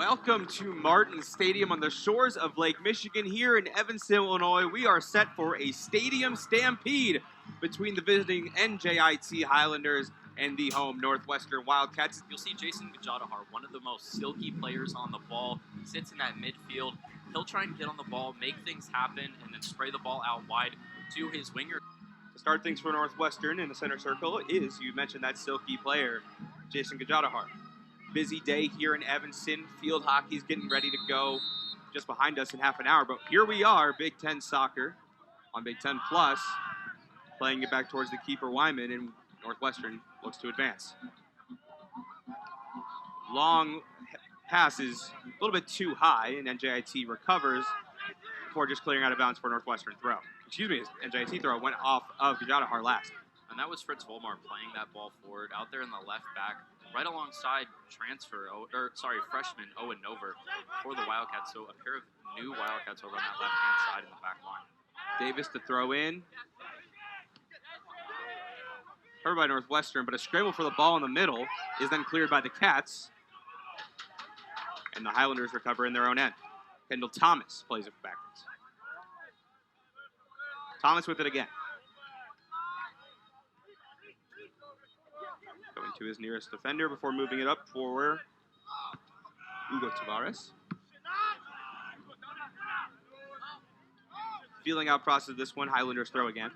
Welcome to Martin Stadium on the shores of Lake Michigan here in Evanston, Illinois. We are set for a stadium stampede between the visiting NJIT Highlanders and the home Northwestern Wildcats. You'll see Jason Gajadhar, one of the most silky players on the ball, sits in that midfield. He'll try and get on the ball, make things happen, and then spray the ball out wide to his winger. To start things for Northwestern in the center circle is, you mentioned that silky player, Jason Gajadhar. Busy day here in Evanston. Field hockey's getting ready to go just behind us in half an hour. But here we are, Big Ten soccer on Big Ten Plus, playing it back towards the keeper Wyman, and Northwestern looks to advance. Long passes a little bit too high, and NJIT recovers before just clearing out of bounds for Northwestern throw. Excuse me, NJIT throw went off of Gajadhar last. And that was Fritz Volmar playing that ball forward out there in the left back, right alongside freshman Owen Nover for the Wildcats. So a pair of new Wildcats over on that left-hand side in the back line. Davis to throw in. Covered by Northwestern, but a scramble for the ball in the middle is then cleared by the Cats. And the Highlanders recover in their own end. Kendall Thomas plays it backwards. Thomas with it again. Going to his nearest defender before moving it up for Hugo Tavares. Feeling out process this one, Highlanders throw again.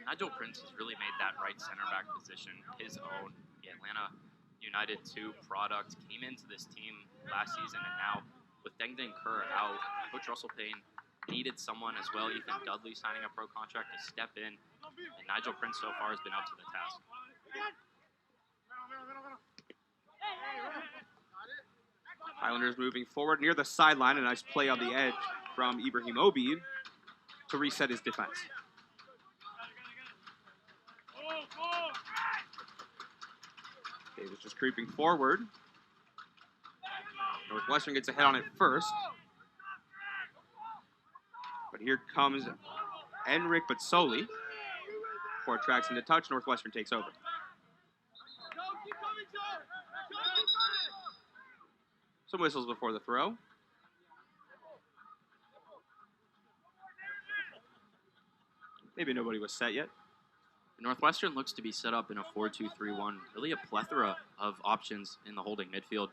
Nigel Prince has really made that right center back position his own. The Atlanta United 2 product came into this team last season, and now with Dengden Kerr out, Coach Russell Payne needed someone as well. Ethan Dudley signing a pro contract to step in, and Nigel Prince so far has been up to the task. Highlanders moving forward near the sideline. A nice play on the edge from Ibrahim Obid to reset his defense. Davis just creeping forward. Northwestern gets a hit on it first. But here comes Enric Batsoli. Before it tracks into touch, Northwestern takes over. Some whistles before the throw. Maybe nobody was set yet. Northwestern looks to be set up in a 4-2-3-1. Really a plethora of options in the holding midfield.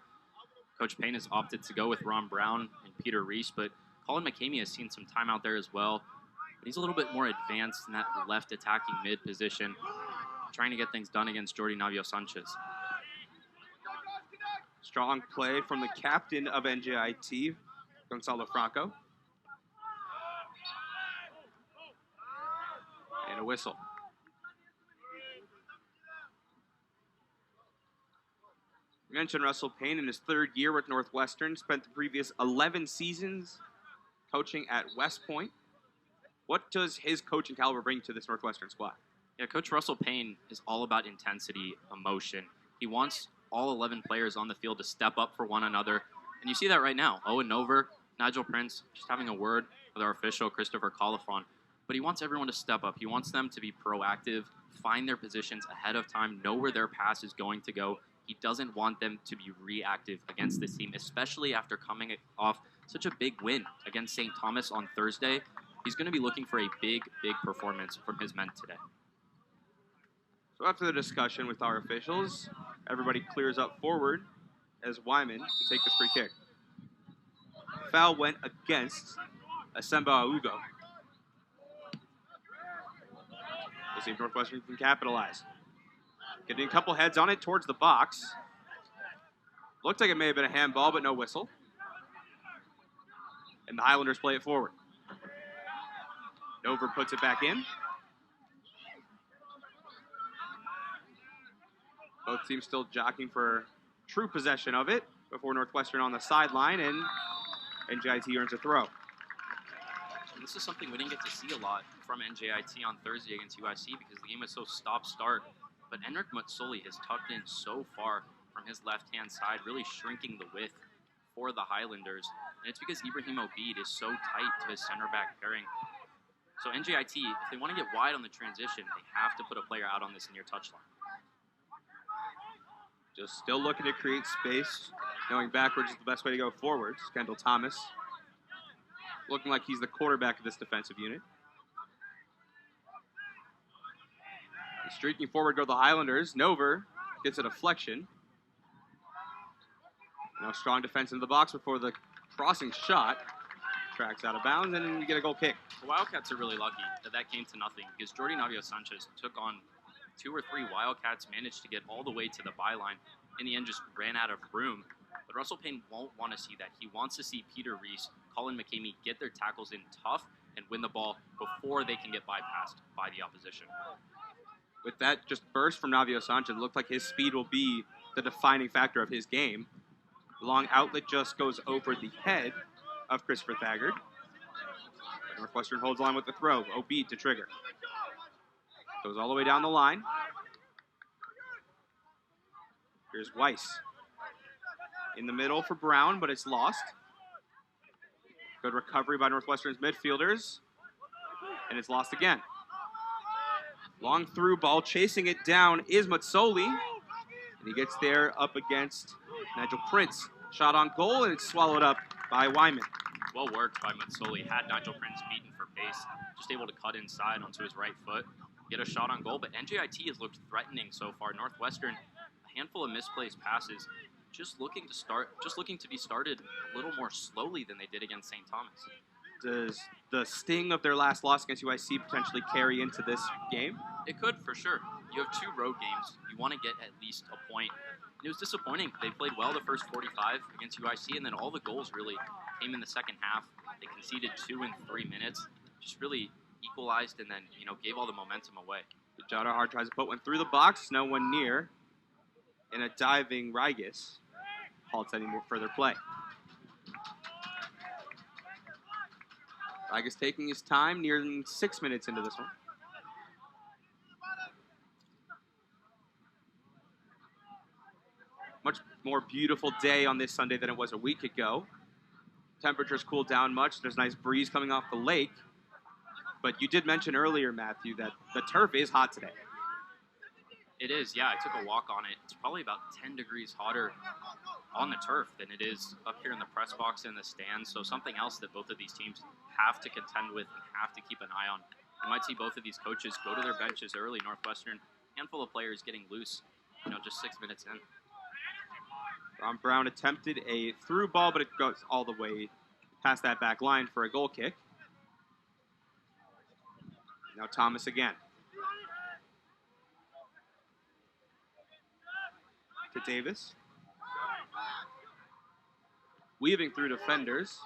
Coach Payne has opted to go with Ron Brown and Peter Reese, but Colin McCamey has seen some time out there as well. But he's a little bit more advanced in that left attacking mid position, trying to get things done against Jordi Navio Sanchez. Strong play from the captain of NJIT, Gonzalo Franco. And a whistle. We mentioned Russell Payne in his third year with Northwestern, spent the previous 11 seasons coaching at West Point. What does his coaching caliber bring to this Northwestern squad? Yeah, Coach Russell Payne is all about intensity, emotion. He wants all 11 players on the field to step up for one another. And you see that right now. Owen Nover, Nigel Prince, just having a word with our official, Christopher Colifron. But he wants everyone to step up. He wants them to be proactive, find their positions ahead of time, know where their pass is going to go. He doesn't want them to be reactive against this team, especially after coming off such a big win against St. Thomas on Thursday. He's going to be looking for a big, big performance from his men today. So after the discussion with our officials, everybody clears up forward as Wyman to take this free kick. Foul went against Asemba Ugo. We'll see if Northwestern can capitalize. Getting a couple heads on it towards the box. Looked like it may have been a handball, but no whistle. And the Highlanders play it forward. Dover puts it back in. Both teams still jockeying for true possession of it before Northwestern on the sideline, and NJIT earns a throw. And this is something we didn't get to see a lot from NJIT on Thursday against UIC because the game was so stop-start. But Enric Batsoli has tucked in so far from his left-hand side, really shrinking the width for the Highlanders. And it's because Ibrahim Obid is so tight to his center-back pairing. So NJIT, if they want to get wide on the transition, they have to put a player out on this near touchline. Just still looking to create space Going backwards is the best way to go forwards. Kendall Thomas looking like he's the quarterback of this defensive unit. And streaking forward go the Highlanders. Nover gets a deflection. Now strong defense into the box before the crossing shot. Tracks out of bounds, and then you get a goal kick. The Wildcats are really lucky that came to nothing because Jordi Navio-Sanchez took on 2 or 3 Wildcats, managed to get all the way to the byline. In the end, just ran out of room. But Russell Payne won't want to see that. He wants to see Peter Reese, Colin McCamey get their tackles in tough and win the ball before they can get bypassed by the opposition. With that just burst from Navio-Sanchez, it looked like his speed will be the defining factor of his game. The long outlet just goes over the head of Christopher Thagard. Northwestern holds on with the throw. Obeid to trigger. Goes all the way down the line. Here's Weiss. In the middle for Brown, but it's lost. Good recovery by Northwestern's midfielders. And it's lost again. Long through ball, chasing it down is Matsoli. And he gets there up against Nigel Prince. Shot on goal, and it's swallowed up by Wyman. Well worked by Matsoli. Had Nigel Prince beaten for pace. Just able to cut inside onto his right foot. Get a shot on goal, but NJIT has looked threatening so far. Northwestern, a handful of misplaced passes. Just looking to be started a little more slowly than they did against St. Thomas. Does the sting of their last loss against UIC potentially carry into this game? It could, for sure. You have 2 road games. You want to get at least a point. It was disappointing. They played well the first 45 against UIC, and then all the goals really came in the second half. They conceded 2 in 3 minutes. Just really equalized and then, gave all the momentum away. Gajadhar tries to put one through the box. No one near. And a diving Rigas halts any more further play. Rigas taking his time, nearing 6 minutes into this one. Much more beautiful day on this Sunday than it was a week ago. Temperatures cooled down much. There's a nice breeze coming off the lake. But you did mention earlier, Matthew, that the turf is hot today. It is, yeah. I took a walk on it. It's probably about 10 degrees hotter on the turf than it is up here in the press box and the stands. So something else that both of these teams have to contend with and have to keep an eye on. You might see both of these coaches go to their benches early. Northwestern, handful of players getting loose, just 6 minutes in. Ron Brown attempted a through ball, but it goes all the way past that back line for a goal kick. Now Thomas again. To Davis. Weaving through defenders.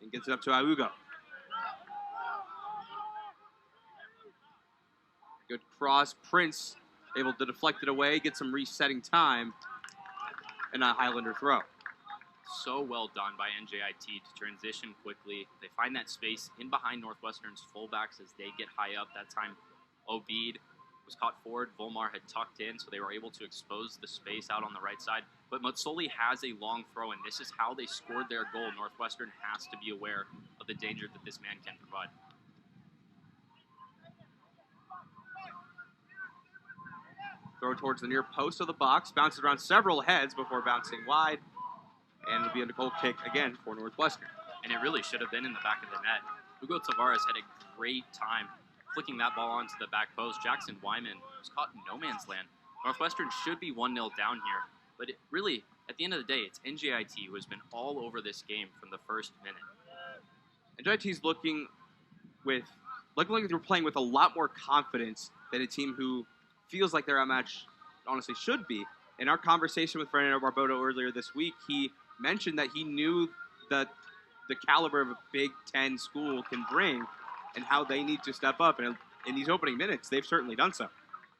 And gets it up to Augo. Good cross. Prince able to deflect it away, get some resetting time, and a Highlander throw. So well done by NJIT to transition quickly. They find that space in behind Northwestern's fullbacks as they get high up. That time, Obeid was caught forward. Volmar had tucked in, so they were able to expose the space out on the right side. But Matsoli has a long throw, and this is how they scored their goal. Northwestern has to be aware of the danger that this man can provide. Throw towards the near post of the box. Bounces around several heads before bouncing wide. And it'll be a goal kick again for Northwestern. And it really should have been in the back of the net. Hugo Tavares had a great time flicking that ball onto the back post. Jackson Wyman was caught in no man's land. Northwestern should be 1-0 down here. But it really, at the end of the day, it's NJIT who has been all over this game from the first minute. NJIT's looking like they're playing with a lot more confidence than a team who feels like they're outmatched honestly should be. In our conversation with Fernando Barboto earlier this week, he mentioned that he knew that the caliber of a Big Ten school can bring and how they need to step up. And in these opening minutes, they've certainly done so.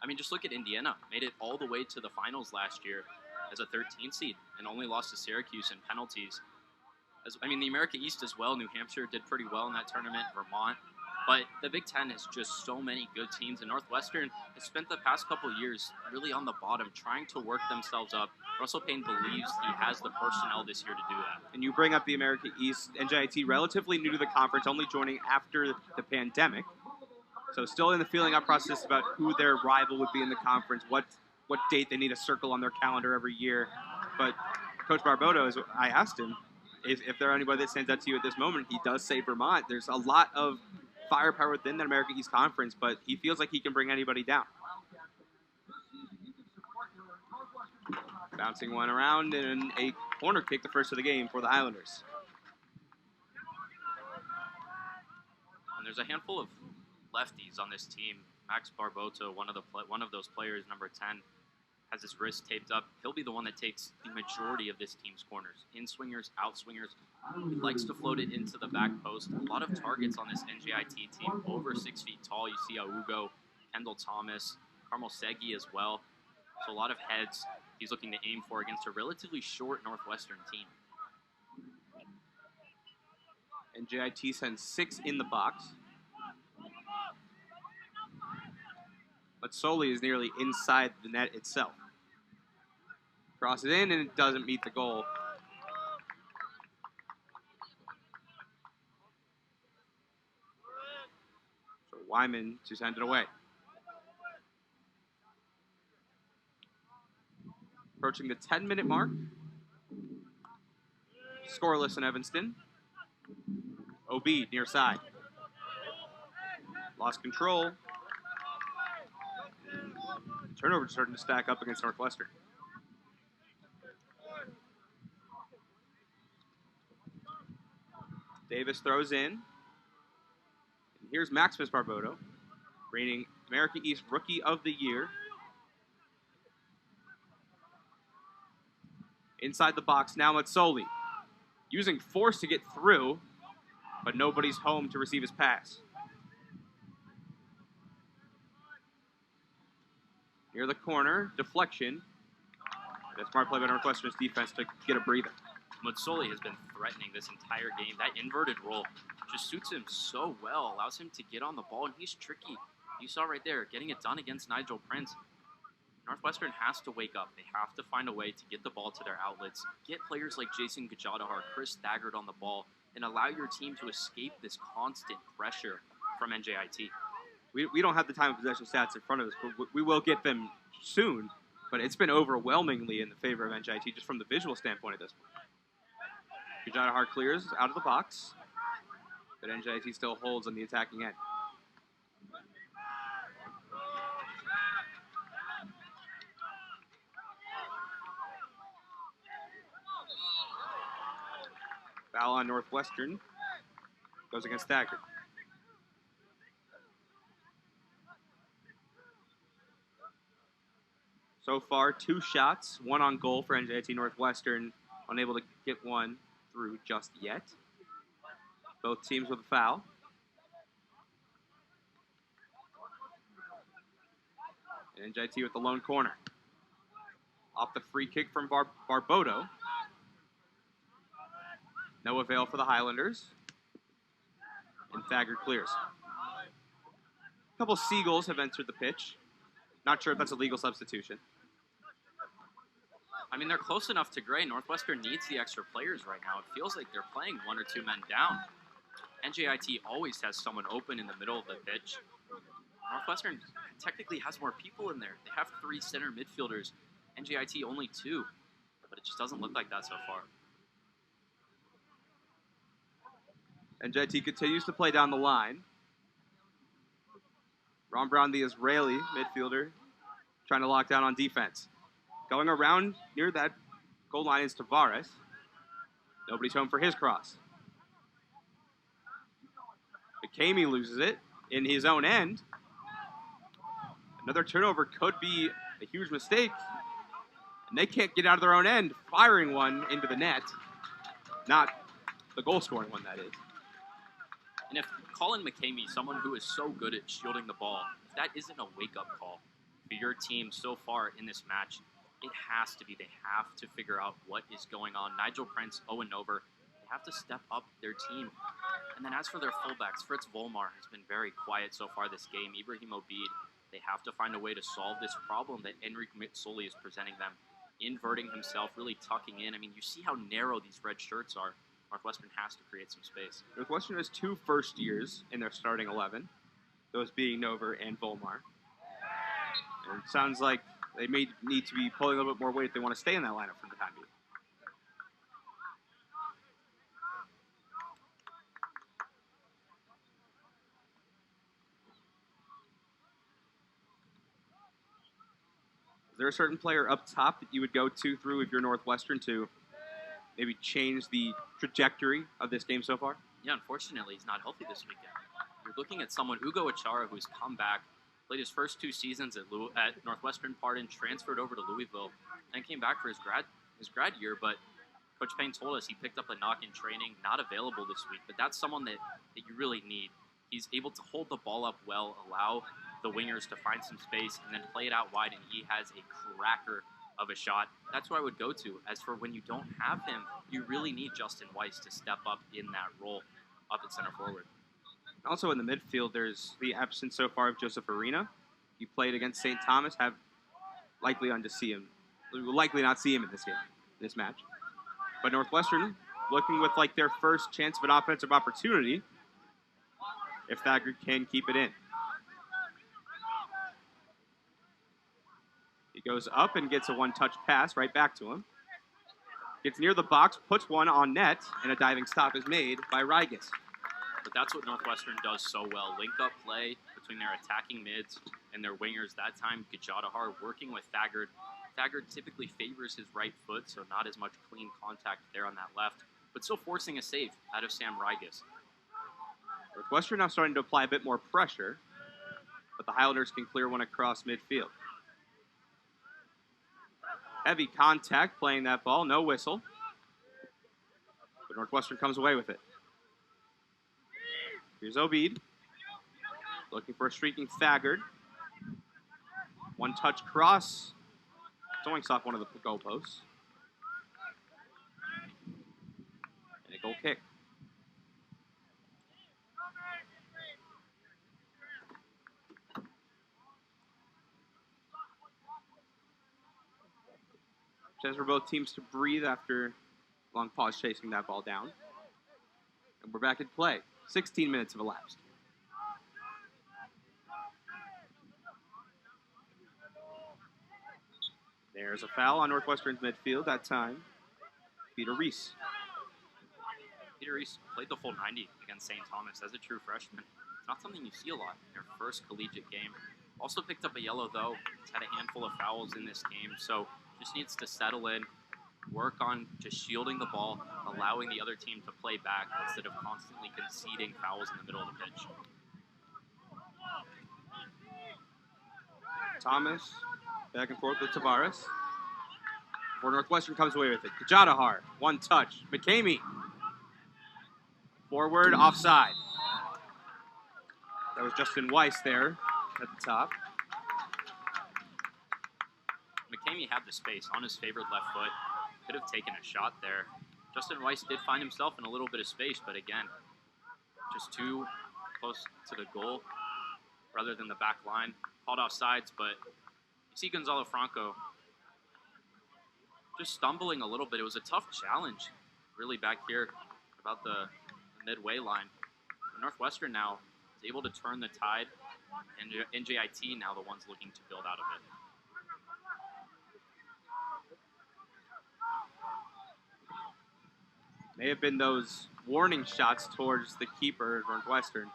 I mean, just look at Indiana. Made it all the way to the finals last year as a 13 seed and only lost to Syracuse in penalties. The America East as well. New Hampshire did pretty well in that tournament. Vermont. But the Big Ten has just so many good teams, and Northwestern has spent the past couple years really on the bottom, trying to work themselves up. Russell Payne believes he has the personnel this year to do that. And you bring up the America East. NJIT relatively new to the conference, only joining after the pandemic. So still in the feeling out process about who their rival would be in the conference, what date they need to circle on their calendar every year. But Coach Barboto, I asked him if there are anybody that stands out to you at this moment. He does say Vermont. There's a lot of firepower within that America East Conference, but he feels like he can bring anybody down. Bouncing one around and a corner kick, the first of the game for the Highlanders. And there's a handful of lefties on this team. Max Barboto, one of those players, number 10, has his wrist taped up. He'll be the one that takes the majority of this team's corners. In-swingers, out-swingers. He likes to float it into the back post. A lot of targets on this NJIT team, over 6 feet tall. You see Augo, Kendall Thomas, Carmel Segi as well. So a lot of heads he's looking to aim for against a relatively short Northwestern team. NJIT sends 6 in the box. But Soli is nearly inside the net itself. Crosses in and it doesn't meet the goal. So Wyman to send it away. Approaching the 10-minute mark. Scoreless in Evanston. OB near side. Lost control. Turnover starting to stack up against Northwestern. Davis throws in. And here's Maximus Barboto, reigning America East Rookie of the Year. Inside the box now, Matsoli. Using force to get through, but nobody's home to receive his pass. Near the corner, deflection. And a smart play by Northwestern's defense to get a breather. Matsoli has been threatening this entire game. That inverted roll just suits him so well, allows him to get on the ball, and he's tricky. You saw right there, getting it done against Nigel Prince. Northwestern has to wake up. They have to find a way to get the ball to their outlets, get players like Jason Gajadhar, Chris Thaggart on the ball, and allow your team to escape this constant pressure from NJIT. We don't have the time of possession stats in front of us, but we will get them soon. But it's been overwhelmingly in the favor of NJIT just from the visual standpoint at this point. Gajadhar clears out of the box, but NJIT still holds on the attacking end. Foul on Northwestern. Goes against Thaggart. So far, 2 shots, 1 on goal for NJIT Northwestern. Unable to get one through just yet. Both teams with a foul. And NJIT with the lone corner. Off the free kick from Barboto. No avail for the Highlanders. And Thaggart clears. A couple Seagulls have entered the pitch. Not sure if that's a legal substitution. I mean, they're close enough to Gray. Northwestern needs the extra players right now. It feels like they're playing 1 or 2 men down. NJIT always has someone open in the middle of the pitch. Northwestern technically has more people in there. They have 3 center midfielders. NJIT only 2. But it just doesn't look like that so far. NJIT continues to play down the line. Ron Brown, the Israeli midfielder, trying to lock down on defense. Going around near that goal line is Tavares. Nobody's home for his cross. McCamey loses it in his own end. Another turnover could be a huge mistake. And they can't get out of their own end, firing one into the net. Not the goal-scoring one, that is. And if Colin McCamey, someone who is so good at shielding the ball, if that isn't a wake-up call for your team so far in this match, it has to be. They have to figure out what is going on. Nigel Prince, Owen Over, they have to step up their team. And then as for their fullbacks, Fritz Volmar has been very quiet so far this game. Ibrahim Obid, they have to find a way to solve this problem that Enrique Mitsoli is presenting them. Inverting himself, really tucking in. I mean, you see how narrow these red shirts are. Northwestern has to create some space. Northwestern has 2 first years in their starting 11, those being Nover and Volmar. And it sounds like They may need to be pulling a little bit more weight if they want to stay in that lineup for the time being. Is there a certain player up top that you would go to through if you're Northwestern to maybe change the trajectory of this game so far? Yeah, unfortunately, he's not healthy this weekend. You're looking at someone, Ugo Achara, who's come back, played his first 2 seasons at Northwestern, transferred over to Louisville, and came back for his grad year. But Coach Payne told us he picked up a knock in training, not available this week. But that's someone that you really need. He's able to hold the ball up well, allow the wingers to find some space, and then play it out wide, and he has a cracker of a shot. That's who I would go to. As for when you don't have him, you really need Justin Weiss to step up in that role up at center forward. Also in the midfield, there's the absence so far of Joseph Arena. He played against St. Thomas. Likely not see him in this match. But Northwestern looking with like their first chance of an offensive opportunity if Thagard can keep it in. He goes up and gets a one-touch pass right back to him. Gets near the box, puts one on net, and a diving stop is made by Rigas. But that's what Northwestern does so well. Link-up play between their attacking mids and their wingers. That time, Gajadhar working with Thagard. Thagard typically favors his right foot, so not as much clean contact there on that left, but still forcing a save out of Sam Rigas. Northwestern now starting to apply a bit more pressure, but the Highlanders can clear one across midfield. Heavy contact playing that ball, no whistle. But Northwestern comes away with it. Here's Obeid. Looking for a streaking Thagard. One-touch cross. Doinks off one of the goal posts. And a goal kick. Chance for both teams to breathe after a long pause chasing that ball down. And we're back in play. 16 minutes have elapsed. There's a foul on Northwestern's midfield that time. Peter Reese. Peter Reese played the full 90 against St. Thomas as a true freshman. It's not something you see a lot in their first collegiate game. Also picked up a yellow, though. He's had a handful of fouls in this game, so just needs to settle in, work on just shielding the ball, allowing the other team to play back instead of constantly conceding fouls in the middle of the pitch. Thomas back and forth with Tavares. Before Northwestern comes away with it. Gajadhar, one touch. McCamey. Forward, offside. That was Justin Weiss there at the top. McCamey had the space on his favored left foot. Could have taken a shot there. Justin Weiss did find himself in a little bit of space, but again, just too close to the goal rather than the back line. Called off sides, but you see Gonzalo Franco just stumbling a little bit. It was a tough challenge, really, back here about the midway line. But Northwestern now is able to turn the tide, and NJIT now the ones looking to build out of it. May have been those warning shots towards the keeper of Northwestern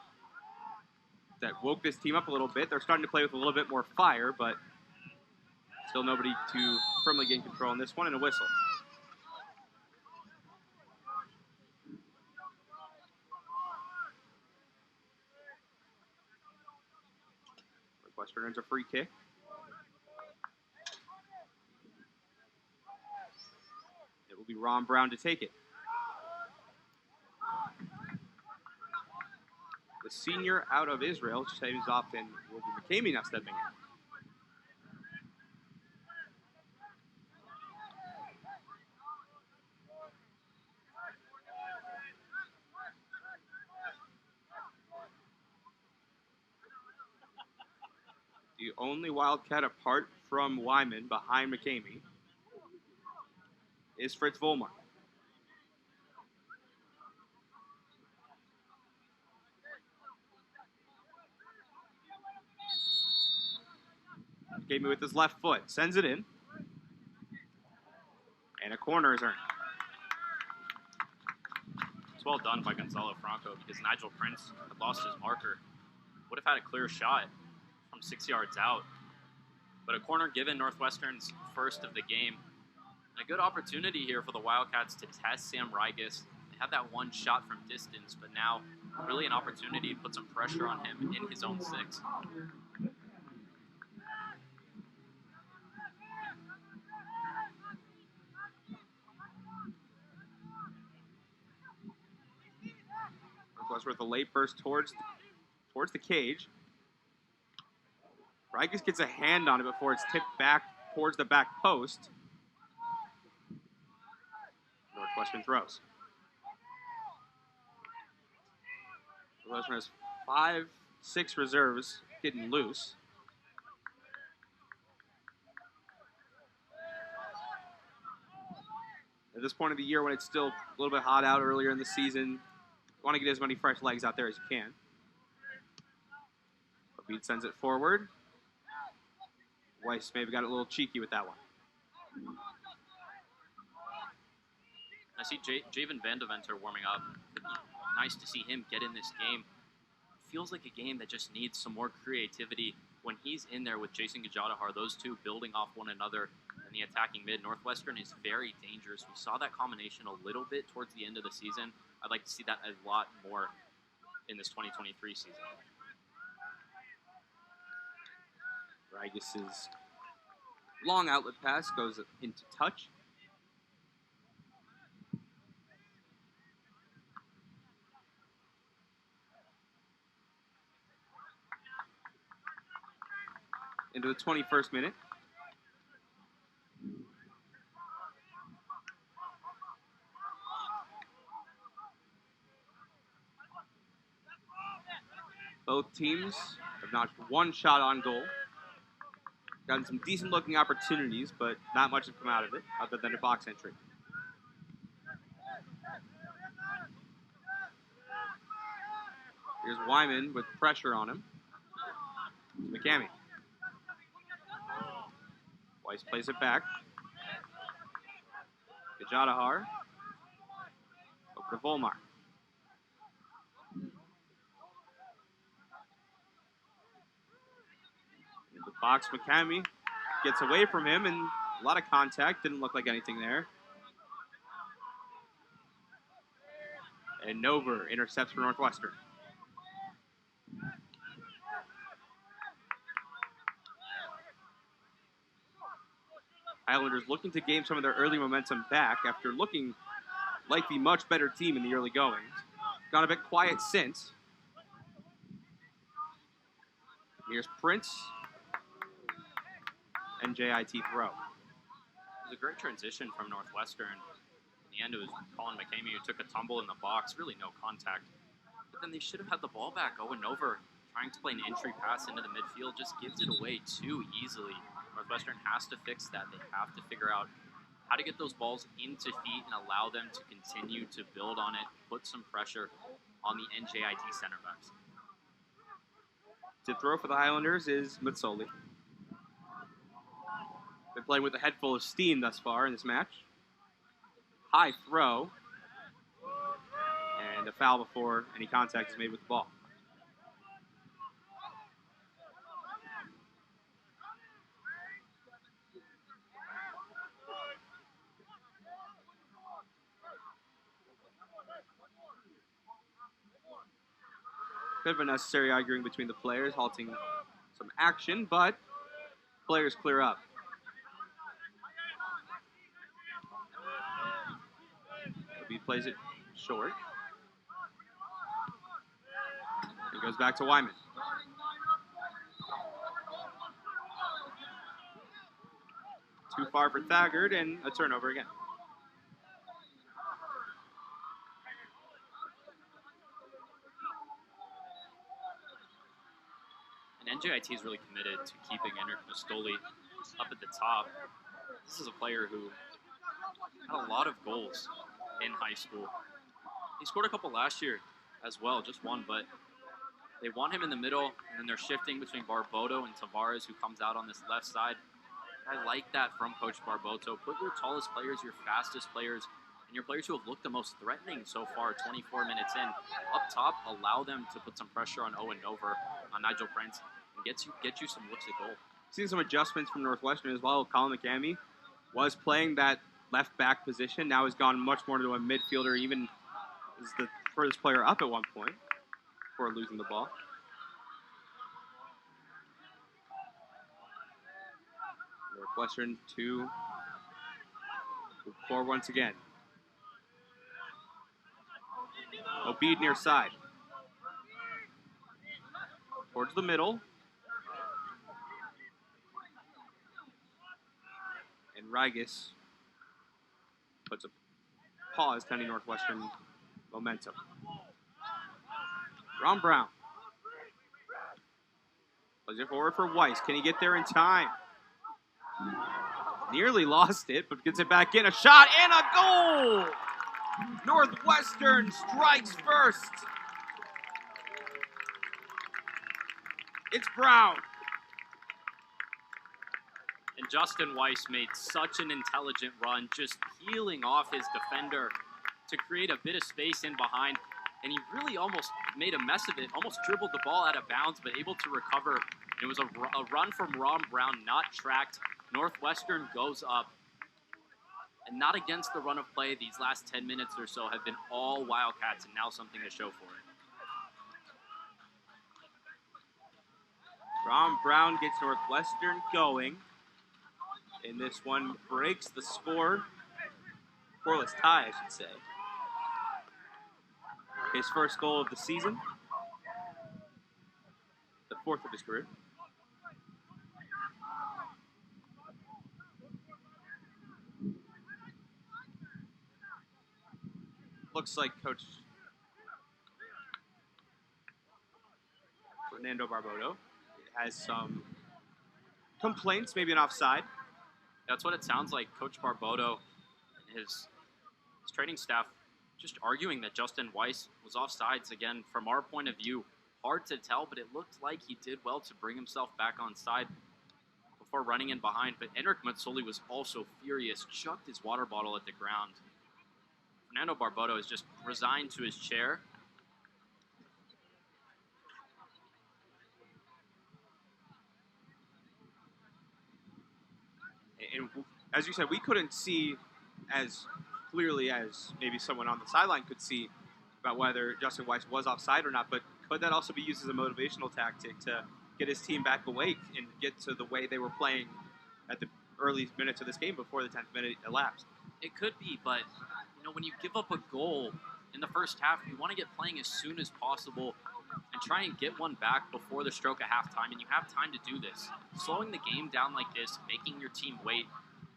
that woke this team up a little bit. They're starting to play with a little bit more fire, but still nobody to firmly gain control on this one, and a whistle. Northwestern earns a free kick. It will be Ron Brown to take it. The senior out of Israel, Shaves off, and will be McCamey now stepping in. The only Wildcat apart from Wyman behind McCamey is Fritz Volmar. Gave me with his left foot. Sends it in. And a corner is earned. It's well done by Gonzalo Franco because Nigel Prince had lost his marker. Would have had a clear shot from 6 yards out. But a corner given Northwestern's first of the game. And a good opportunity here for the Wildcats to test Sam Rigas. They had that one shot from distance, but now really an opportunity to put some pressure on him in his own 6. Northwestern with a late burst towards the cage. Rigas gets a hand on it before it's tipped back towards the back post. Northwestern throws. Northwestern has 5, 6 reserves getting loose. At this point of the year, when it's still a little bit hot out earlier in the season, you want to get as many fresh legs out there as you can. Beat sends it forward. Weiss maybe got a little cheeky with that one. I see Javen Vandeventer warming up. Nice to see him get in this game. Feels like a game that just needs some more creativity. When he's in there with Jason Gajadhar, those two building off one another in the attacking mid, Northwestern is very dangerous. We saw that combination a little bit towards the end of the season. I'd like to see that a lot more in this 2023 season. Rigas' long outlet pass goes into touch. Into the 21st minute. Both teams have notched one shot on goal. Gotten some decent looking opportunities, but not much has come out of it other than a box entry. Here's Wyman with pressure on him. McCamey. Weiss plays it back. Gajadhar. Over to Volmar. In the box, McCamey gets away from him, and a lot of contact. Didn't look like anything there. And Nover intercepts for Northwestern. Islanders looking to gain some of their early momentum back after looking like the much better team in the early goings. Got a bit quiet since. Here's Prince. NJIT throw. It was a great transition from Northwestern. In the end, it was Colin McCamey who took a tumble in the box. Really no contact. But then they should have had the ball back. Owen Nover trying to play an entry pass into the midfield just gives it away too easily. Northwestern has to fix that. They have to figure out how to get those balls into feet and allow them to continue to build on it, put some pressure on the NJIT center backs. To throw for the Highlanders is Matsoli. Been playing with a head full of steam thus far in this match. High throw. And a foul before any contact is made with the ball. Bit of a necessary arguing between the players, halting some action, but players clear up. He plays it short. It goes back to Wyman. Too far for Thagard, and a turnover again. And NJIT is really committed to keeping Henrik Mastoli up at the top. This is a player who had a lot of goals in high school. He scored a couple last year as well, just one, but They want him in the middle, and then they're shifting between Barboto and Tavares, who comes out on this left side. I like that from Coach Barboto. Put your tallest players, your fastest players, and your players who have looked the most threatening so far, 24 minutes in, up top. Allow them to put some pressure on Owen Over, on Nigel Prince, and get you some looks at goal. Seen some adjustments from Northwestern as well. Colin McCamey was playing that left back position. Now has gone much more to a midfielder, even is the furthest player up at one point before losing the ball. Northwestern 2-4 once again. Obed near side. Towards the middle. And Rigas puts a pause, pending Northwestern momentum. Ron Brown. Plays it forward for Weiss. Can he get there in time? Nearly lost it, but gets it back in. A shot and a goal! Northwestern strikes first. It's Brown. And Justin Weiss made such an intelligent run, just peeling off his defender to create a bit of space in behind. And he really almost made a mess of it, almost dribbled the ball out of bounds, but able to recover. It was a run from Ron Brown, not tracked. Northwestern goes up. And not against the run of play. These last 10 minutes or so have been all Wildcats, and now something to show for it. Ron Brown gets Northwestern going. And this one breaks the score. Scoreless tie, I should say. His first goal of the season. The fourth of his career. Looks like Coach Fernando Barboto has some complaints, maybe an offside. That's what it sounds like. Coach Barboto and his training staff just arguing that Justin Weiss was offsides. Again, from our point of view, hard to tell, but it looked like he did well to bring himself back on side before running in behind. But Enric Matsoli was also furious, chucked his water bottle at the ground. Fernando Barboto is just resigned to his chair. And as you said, we couldn't see as clearly as maybe someone on the sideline could see about whether Justin Weiss was offside or not, but could that also be used as a motivational tactic to get his team back awake and get to the way they were playing at the early minutes of this game before the 10th minute elapsed? It could be, but when you give up a goal in the first half, you want to get playing as soon as possible and try and get one back before the stroke of halftime, and you have time to do this. Slowing the game down like this, making your team wait,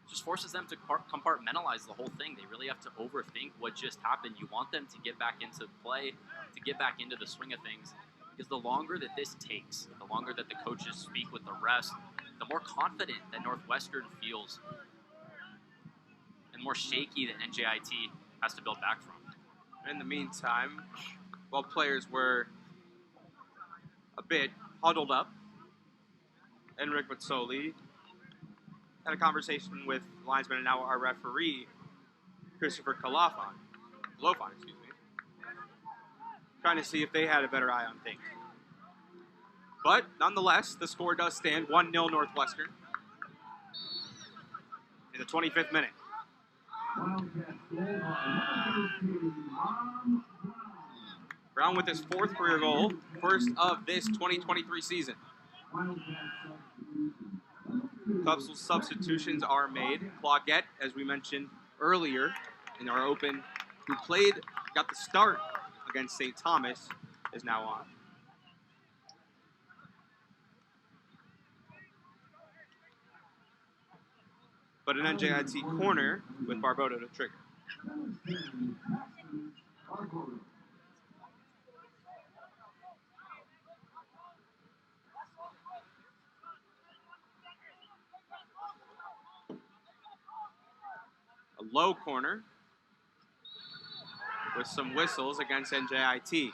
just forces them to compartmentalize the whole thing. They really have to overthink what just happened. You want them to get back into play, to get back into the swing of things, because the longer that this takes, the longer that the coaches speak with the rest, the more confident that Northwestern feels, and more shaky that NJIT has to build back from. In the meantime, while players were a bit huddled up, Enric Matsoli had a conversation with linesman and now our referee, Christopher Glofon, trying to see if they had a better eye on things. But nonetheless, the score does stand 1-0 Northwestern in the 25th minute. Brown with his fourth career goal, first of this 2023 season. Couple substitutions are made. Claudette, as we mentioned earlier in our open, who got the start against St. Thomas, is now on. But an NJIT corner with Barboto to trigger. A low corner with some whistles against NJIT.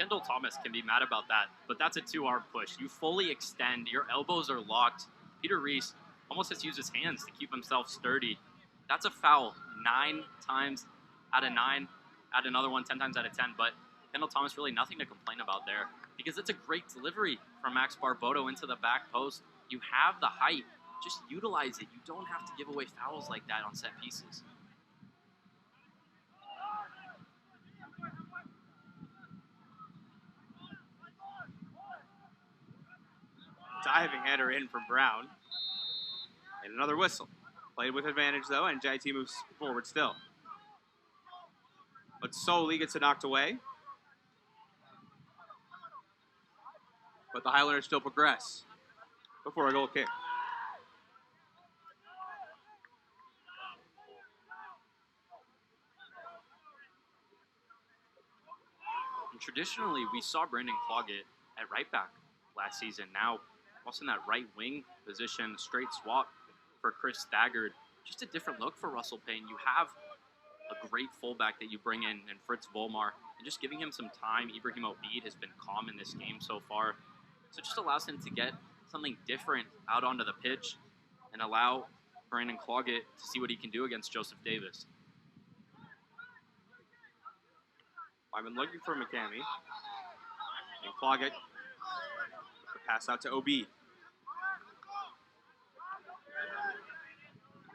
Kendall Thomas can be mad about that, but that's a too hard push. You fully extend, your elbows are locked. Peter Reese almost has to use his hands to keep himself sturdy. That's a foul 9 times out of 9. Add another one 10 times out of 10, but Kendall Thomas really nothing to complain about there because it's a great delivery from Max Barboto into the back post. You have the height. Just utilize it. You don't have to give away fouls like that on set pieces. Diving header in from Brown. And another whistle. Played with advantage, though, and NJIT moves forward still. But Soley gets it knocked away. But the Highlanders still progress before a goal kick. And traditionally, we saw Brandon Cloggett at right back last season. Now, also in that right wing position, straight swap for Chris Staggard. Just a different look for Russell Payne. You have a great fullback that you bring in Fritz Volmar, and just giving him some time. Ibrahim Obeid has been calm in this game so far. So it just allows him to get something different out onto the pitch and allow Brandon Cloggett to see what he can do against Joseph Davis. I've been looking for McCamey. And Cloggett. The pass out to Obeid.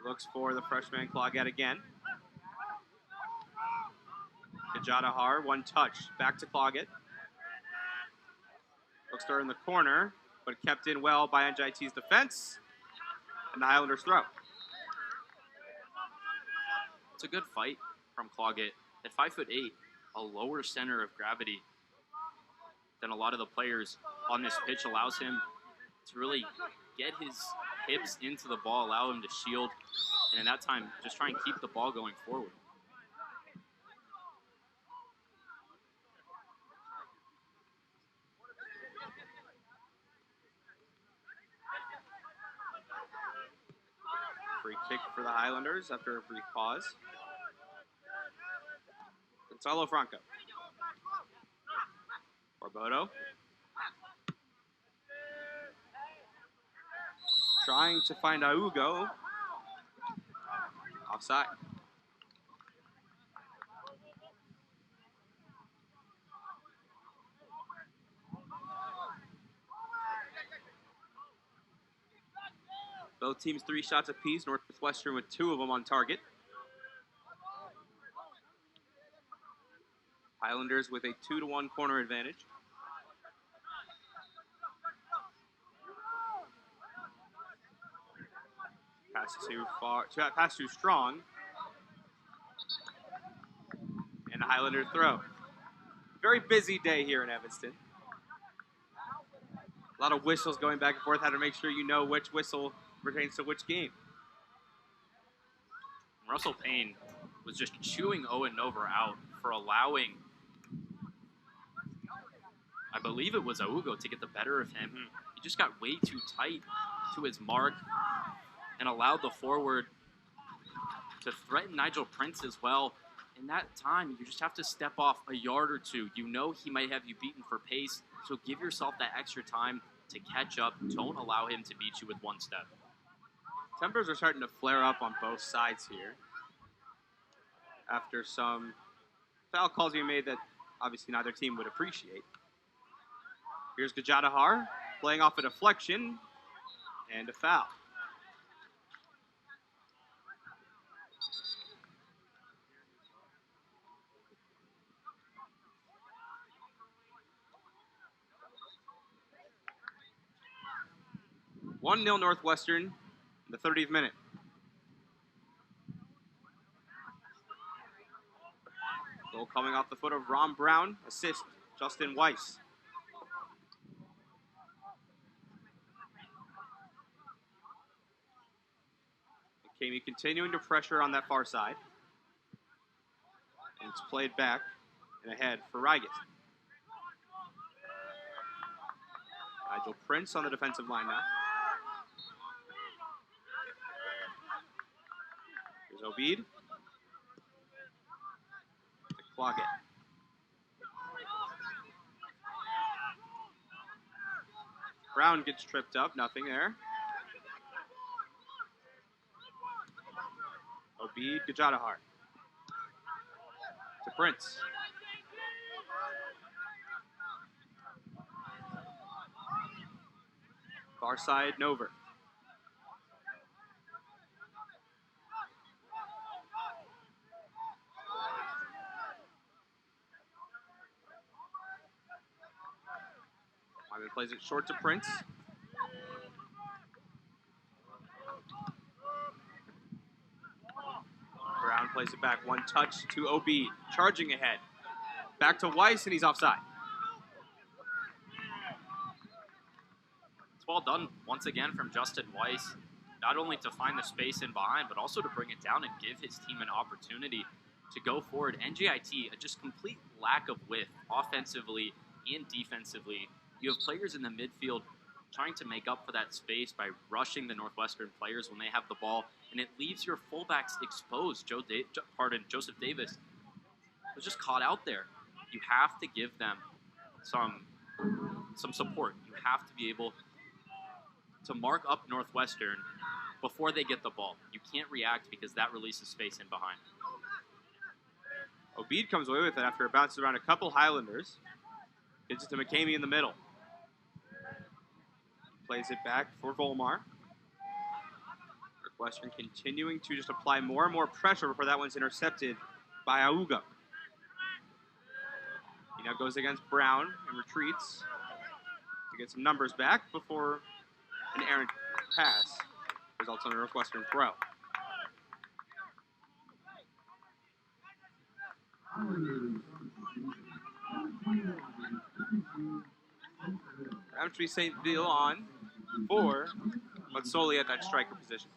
Looks for the freshman Cloggett again. Gajadhar, one touch. Back to Cloggett. Looks there in the corner, but kept in well by NJIT's defense. And the Highlanders throw. It's a good fight from Cloggett. At 5'8", a lower center of gravity than a lot of the players on this pitch allows him to really get his hips into the ball, allow him to shield, and in that time, just try and keep the ball going forward. Free kick for the Highlanders after a brief pause. Gonzalo Franco. Barboto. Trying to find Augo. Offside. Both teams 3 shots apiece. Northwestern with 2 of them on target. Highlanders with a 2-1 corner advantage. Pass too strong. And the Highlanders throw. Very busy day here in Evanston. A lot of whistles going back and forth. How to make sure you know which whistle pertains to which game. Russell Payne was just chewing Owen Nover out for allowing, I believe it was Augo, to get the better of him. He just got way too tight to his mark and allowed the forward to threaten Nigel Prince as well. In that time, you just have to step off a yard or two. You know he might have you beaten for pace, so give yourself that extra time to catch up. Don't allow him to beat you with one step. Tempers are starting to flare up on both sides here after some foul calls being made that obviously neither team would appreciate. Here's Gajadhar playing off a deflection and a foul. One 0 Northwestern in the 30th minute. Goal coming off the foot of Ron Brown. Assist, Justin Weiss. McCamey continuing to pressure on that far side. And it's played back and ahead for Rigas. Nigel Prince on the defensive line now. Here's Obeid. To Cloggett. Brown gets tripped up, nothing there. Obed Gajadhar to Prince. Far side, Nover. Wyman plays it short to Prince. Brown plays it back, one touch to Obed, charging ahead. Back to Weiss, and he's offside. It's well done once again from Justin Weiss, not only to find the space in behind, but also to bring it down and give his team an opportunity to go forward. NJIT, a just complete lack of width, offensively and defensively. You have players in the midfield trying to make up for that space by rushing the Northwestern players when they have the ball, and it leaves your fullbacks exposed. Joseph Davis was just caught out there. You have to give them some support. You have to be able to mark up Northwestern before they get the ball. You can't react because that releases space in behind. Obed comes away with it after it bounces around a couple Highlanders. Gives it to McCamey in the middle. Plays it back for Volmar. Northwestern continuing to just apply more and more pressure before that one's intercepted by Auga. He now goes against Brown and retreats to get some numbers back before an errant pass results in a Northwestern throw. Roundtree St. Ville on for Matsoli at that striker position.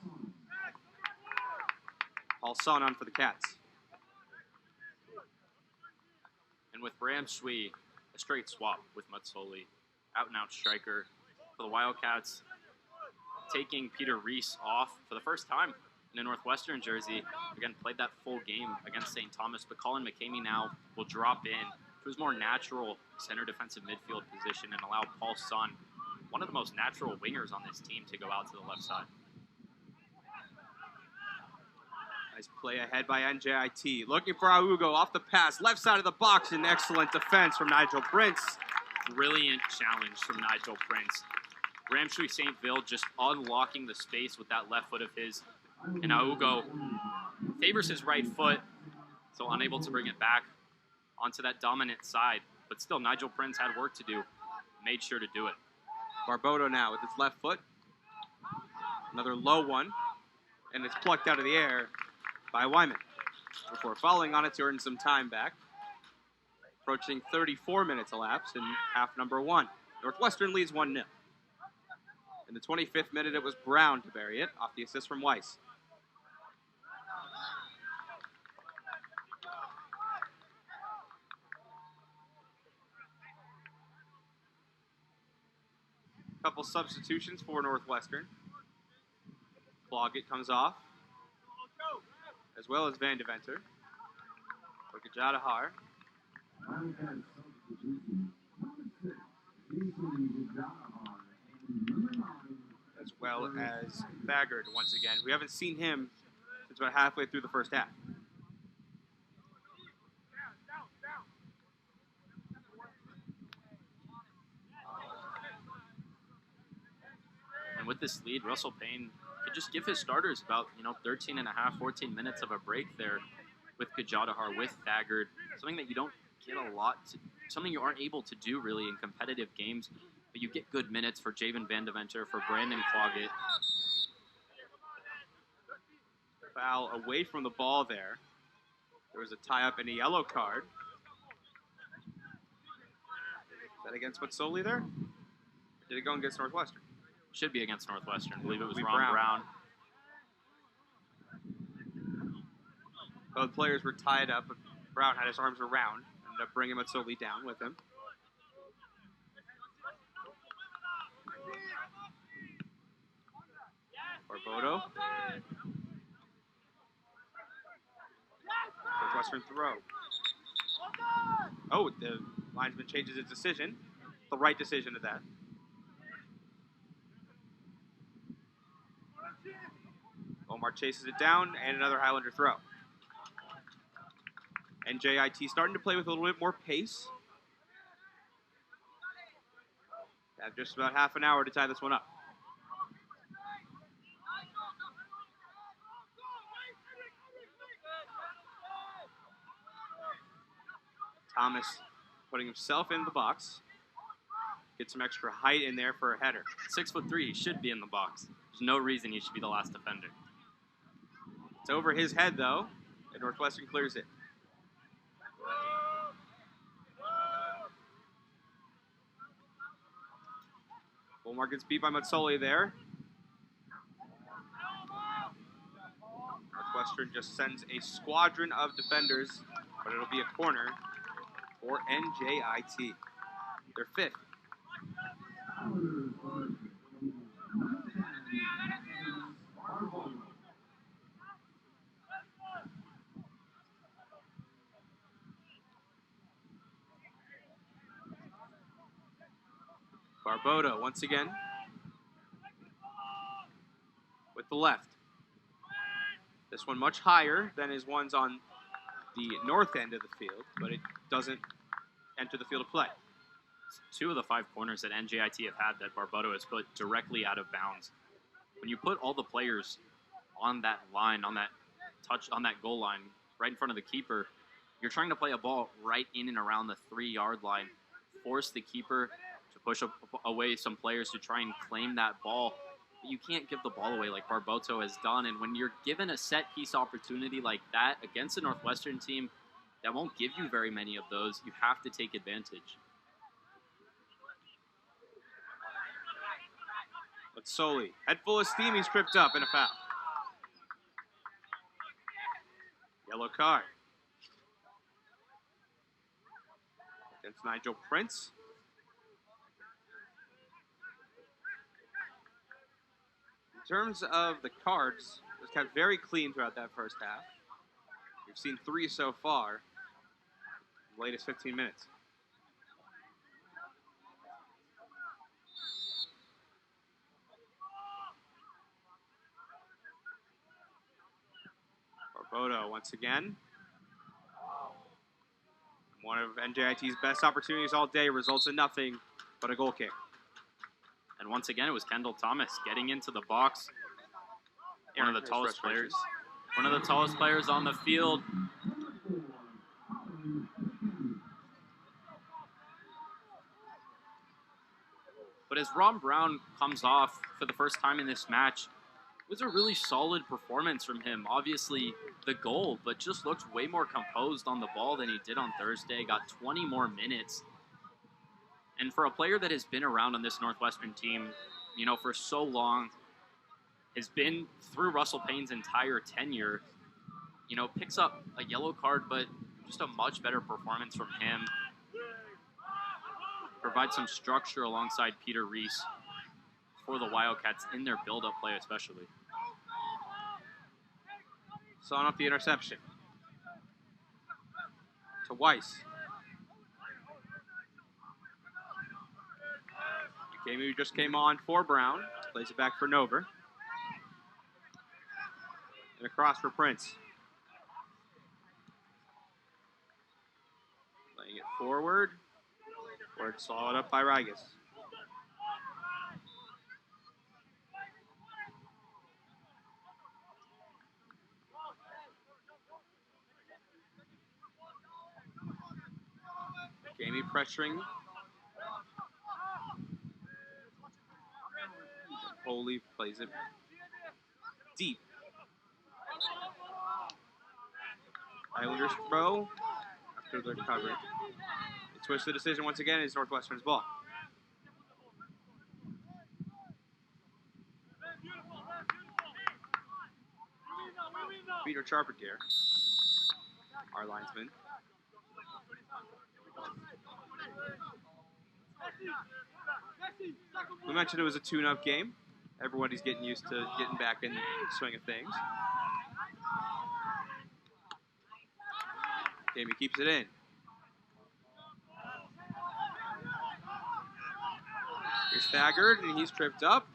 Paul Son on for the Cats. And with Ramshui, a straight swap with Matsoli, out-and-out striker for the Wildcats, taking Peter Reese off for the first time in a Northwestern jersey. Again, played that full game against St. Thomas, but Colin McCamey now will drop in to his more natural center defensive midfield position and allow Paul Son, one of the most natural wingers on this team, to go out to the left side. Nice play ahead by NJIT. Looking for Augo off the pass, left side of the box, and excellent defense from Nigel Prince. Brilliant challenge from Nigel Prince. Ramshui St. Ville just unlocking the space with that left foot of his. And Augo favors his right foot, so unable to bring it back onto that dominant side. But still, Nigel Prince had work to do. Made sure to do it. Barboto now with his left foot. Another low one. And it's plucked out of the air by Wyman before falling on it to earn some time back. Approaching 34 minutes elapsed in half number one. Northwestern leads 1-0. In the 25th minute, it was Brown to bury it off the assist from Weiss. Couple substitutions for Northwestern. Cloggett comes off, as well as Van Deventer. For Gajadhar. As well as Thagard once again. We haven't seen him since about halfway through the first half. And with this lead, Russell Payne could just give his starters about 13 and a half, 14 minutes of a break there with Gajadhar, with Thagard. Something that you don't get a lot, something you aren't able to do really in competitive games. But you get good minutes for Javen Van Deventer, for Brandon Cloggett. Foul away from the ball there. There was a tie-up and a yellow card. Is that against Matsoli there? Or did it go against Northwestern? Should be against Northwestern. I believe it was Lee Ron Brown. Both players were tied up, but Brown had his arms around. Ended up bringing Matsoli down with him. Barboto. Northwestern throw. Oh, the linesman changes his decision. The right decision at that. Omar chases it down, and another Highlander throw. NJIT starting to play with a little bit more pace. They have just about half an hour to tie this one up. Thomas putting himself in the box. Get some extra height in there for a header. 6'3", he should be in the box. There's no reason he should be the last defender. It's over his head, though, and Northwestern clears it. Omar gets beat by Matsoli there. Northwestern just sends a squadron of defenders, but it'll be a corner for NJIT. They're fifth. Barboda once again with the left. This one much higher than his ones on the north end of the field, but it doesn't enter the field of play. 2 of the 5 corners that NJIT have had that Barboda has put directly out of bounds. When you put all the players on that line, on that goal line, right in front of the keeper, you're trying to play a ball right in and around the 3-yard line, force the keeper to push away some players to try and claim that ball. But you can't give the ball away like Barboto has done. And when you're given a set-piece opportunity like that against a Northwestern team that won't give you very many of those, you have to take advantage. But Soli, head full of steam, he's tripped up in a foul. Yellow card. Against Nigel Prince. In terms of the cards, it was kept very clean throughout that first half. We've seen 3 so far in the latest 15 minutes. Barboda once again. One of NJIT's best opportunities all day results in nothing but a goal kick. And once again, it was Kendall Thomas getting into the box. One of the tallest players on the field. But as Ron Brown comes off for the first time in this match, it was a really solid performance from him. Obviously, the goal, but just looked way more composed on the ball than he did on Thursday. Got 20 more minutes. And for a player that has been around on this Northwestern team, for so long, has been through Russell Payne's entire tenure, picks up a yellow card, but just a much better performance from him. Provides some structure alongside Peter Reese for the Wildcats in their build-up play especially. Sawing up the interception. To Weiss. Jamie just came on for Brown. Plays it back for Nover. And across for Prince. Playing it forward. Word swallowed up by Rigas. Jamie pressuring. Holy plays it deep. Islanders throw after the cover. They switch the decision once again. It's Northwestern's ball. Peter Charpentier, our linesman. We mentioned it was a tune-up game. Everybody's getting used to getting back in the swing of things. Jamie keeps it in. He's staggered and he's tripped up.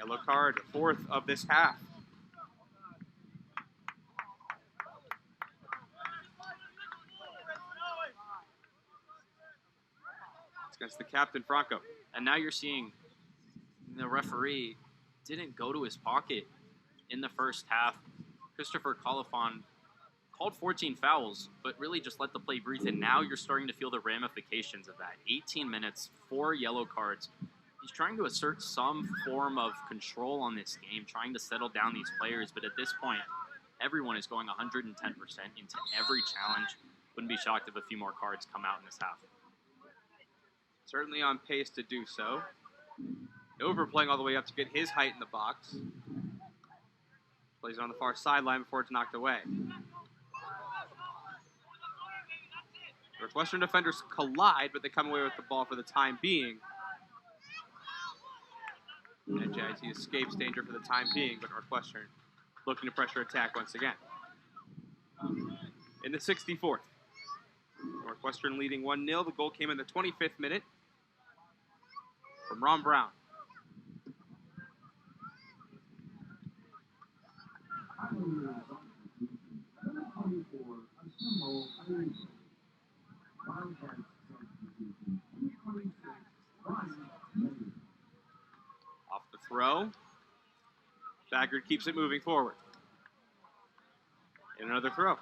Yellow card, fourth of this half. It's against the captain, Franco. And now you're seeing the referee didn't go to his pocket in the first half. Christopher Colifon called 14 fouls, but really just let the play breathe. And now you're starting to feel the ramifications of that. 18 minutes, 4 yellow cards. He's trying to assert some form of control on this game, trying to settle down these players. But at this point, everyone is going 110% into every challenge. Wouldn't be shocked if a few more cards come out in this half. Certainly on pace to do so. Overplaying all the way up to get his height in the box. Plays it on the far sideline before it's knocked away. Northwestern defenders collide, but they come away with the ball for the time being. NJIT escapes danger for the time being, but Northwestern looking to pressure attack once again. In the 64th, Northwestern leading 1-0. The goal came in the 25th minute from Ron Brown. Off the throw. Baggard keeps it moving forward. And another throw.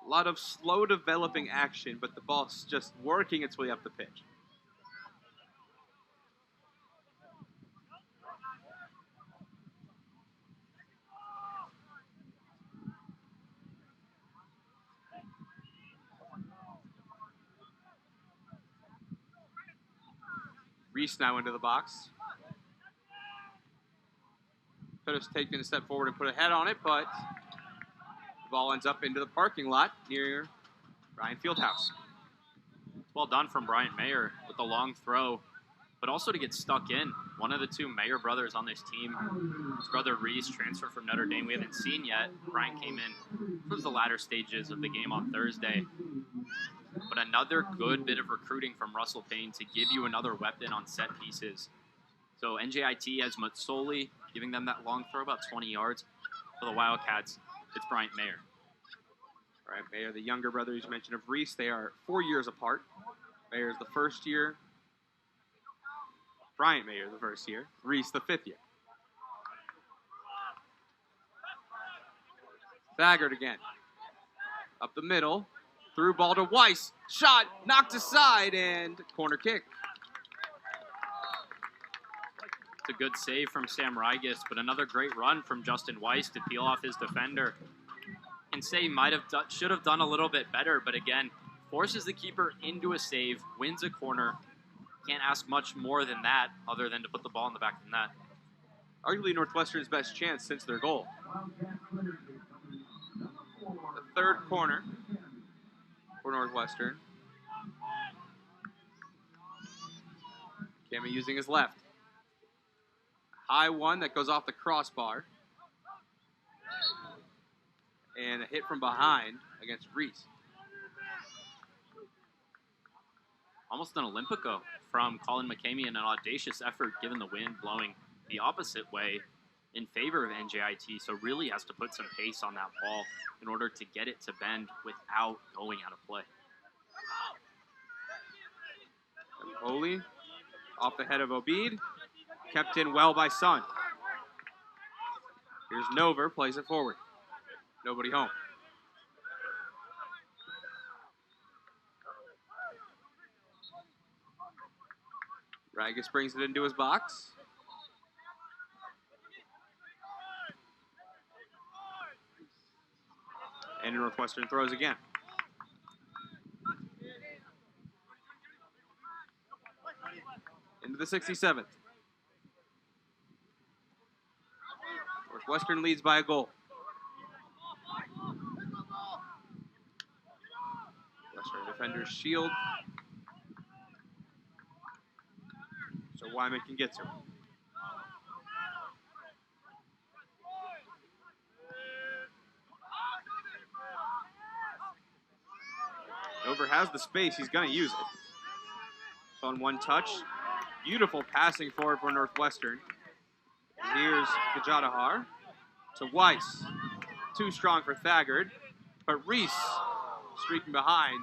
A lot of slow developing action, but the ball's just working its way up the pitch. Reese now into the box. Could have taken a step forward and put a head on it, but the ball ends up into the parking lot near Ryan Fieldhouse. Well done from Bryant Mayer with the long throw, but also to get stuck in. One of the two Mayer brothers on this team, his brother Reese, transferred from Notre Dame. We haven't seen yet. Bryant came in towards the latter stages of the game on Thursday. But another good bit of recruiting from Russell Payne to give you another weapon on set pieces. So NJIT has Matsoli giving them that long throw, about 20 yards. For the Wildcats, it's Bryant Mayer. Bryant Mayer, the younger brother you mentioned of Reese, they are 4 years apart. Mayer's the first year. Bryant Mayer the first year. Reese the 5th year. Baggard again. Up the middle. Through ball to Weiss. Shot, knocked aside, and corner kick. It's a good save from Sam Rigas, but another great run from Justin Weiss to peel off his defender. And say should have done a little bit better, but again, forces the keeper into a save, wins a corner. Can't ask much more than that, other than to put the ball in the back of the net. Arguably Northwestern's best chance since their goal. The third corner for Northwestern. Kami using his left. High one that goes off the crossbar. And a hit from behind against Reese. Almost an Olympico from Colin McCamey in an audacious effort given the wind blowing the opposite way in favor of NJIT. So really has to put some pace on that ball in order to get it to bend without going out of play. Holy off the head of Obed. Kept in well by Sun. Here's Nover, plays it forward. Nobody home. Rigas brings it into his box. And Northwestern throws again. Into the 67th. Northwestern leads by a goal. Western defenders shield. So Wyman can get to him. Over has the space. He's going to use it. On one touch. Beautiful passing forward for Northwestern. And here's Gajadhar to Weiss. Too strong for Thagard, but Reese streaking behind.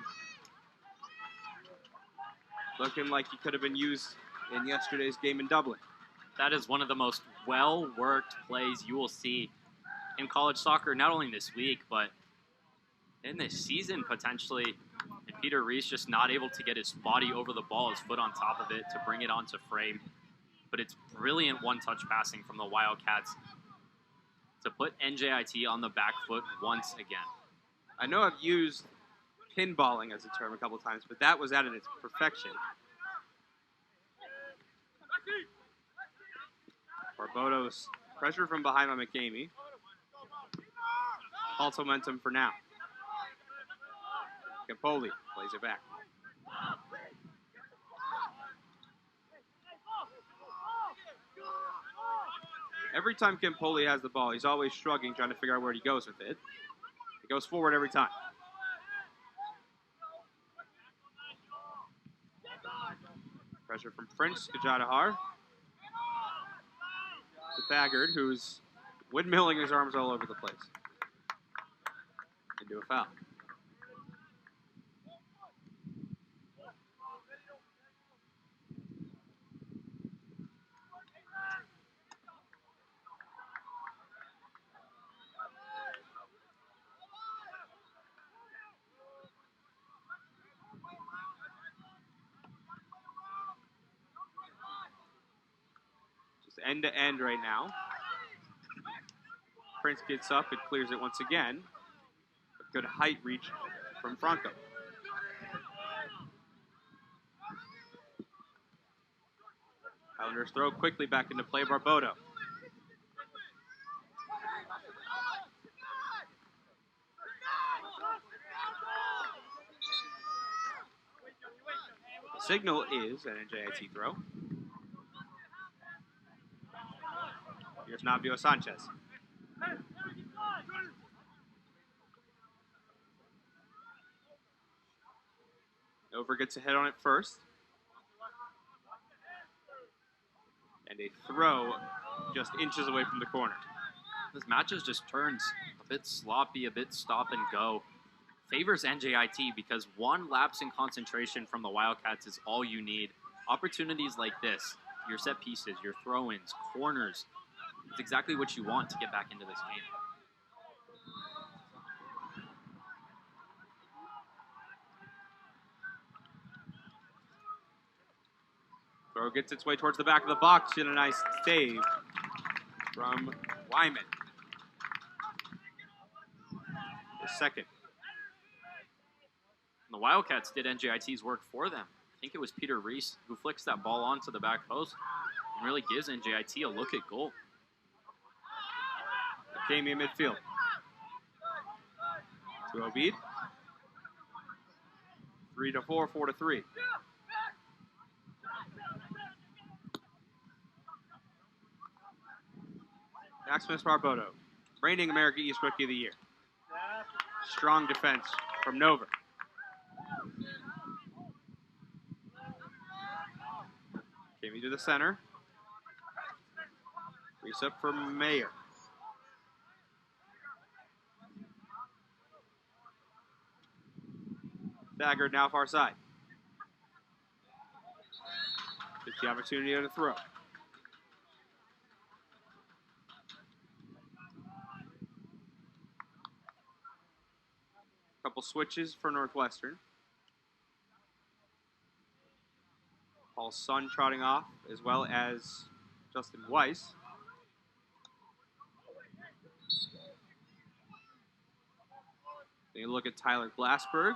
Looking like he could have been used in yesterday's game in Dublin. That is one of the most well-worked plays you will see in college soccer, not only this week, but in this season potentially. And Peter Reese just not able to get his body over the ball, his foot on top of it to bring it onto frame. But it's brilliant one-touch passing from the Wildcats to put NJIT on the back foot once again. I know I've used pinballing as a term a couple times, but that was at its perfection. Barboto's pressure from behind by McCamey. False momentum for now. Campoli plays it back. Every time Campoli has the ball, he's always shrugging, trying to figure out where he goes with it. It goes forward every time. Pressure from Prince, Gajadhar. To Thagard, who's windmilling his arms all over the place. Into a foul. End to end right now. Prince gets up, it clears it once again. A good height reach from Franco. Islanders throw quickly back into play. Barboto. The signal is an NJIT throw. Here's Navio Sanchez. Over gets a hit on it first. And a throw just inches away from the corner. This match just turns a bit sloppy, a bit stop and go. Favors NJIT because one lapse in concentration from the Wildcats is all you need. Opportunities like this, your set pieces, your throw-ins, corners, it's exactly what you want to get back into this game. Throw gets its way towards the back of the box and a nice save from Wyman. The second. And the Wildcats did NJIT's work for them. I think it was Peter Reese who flicks that ball onto the back post and really gives NJIT a look at goal. Came in midfield. To Obeid. 3-4, 4-3. Maximus Barboto, reigning America East Rookie of the Year. Strong defense from Nova. Came to the center. Reese up for Mayer. Thagard now far side. Gets the opportunity to throw. Couple switches for Northwestern. Paul Sun trotting off, as well as Justin Weiss. Then you look at Tyler Glassberg.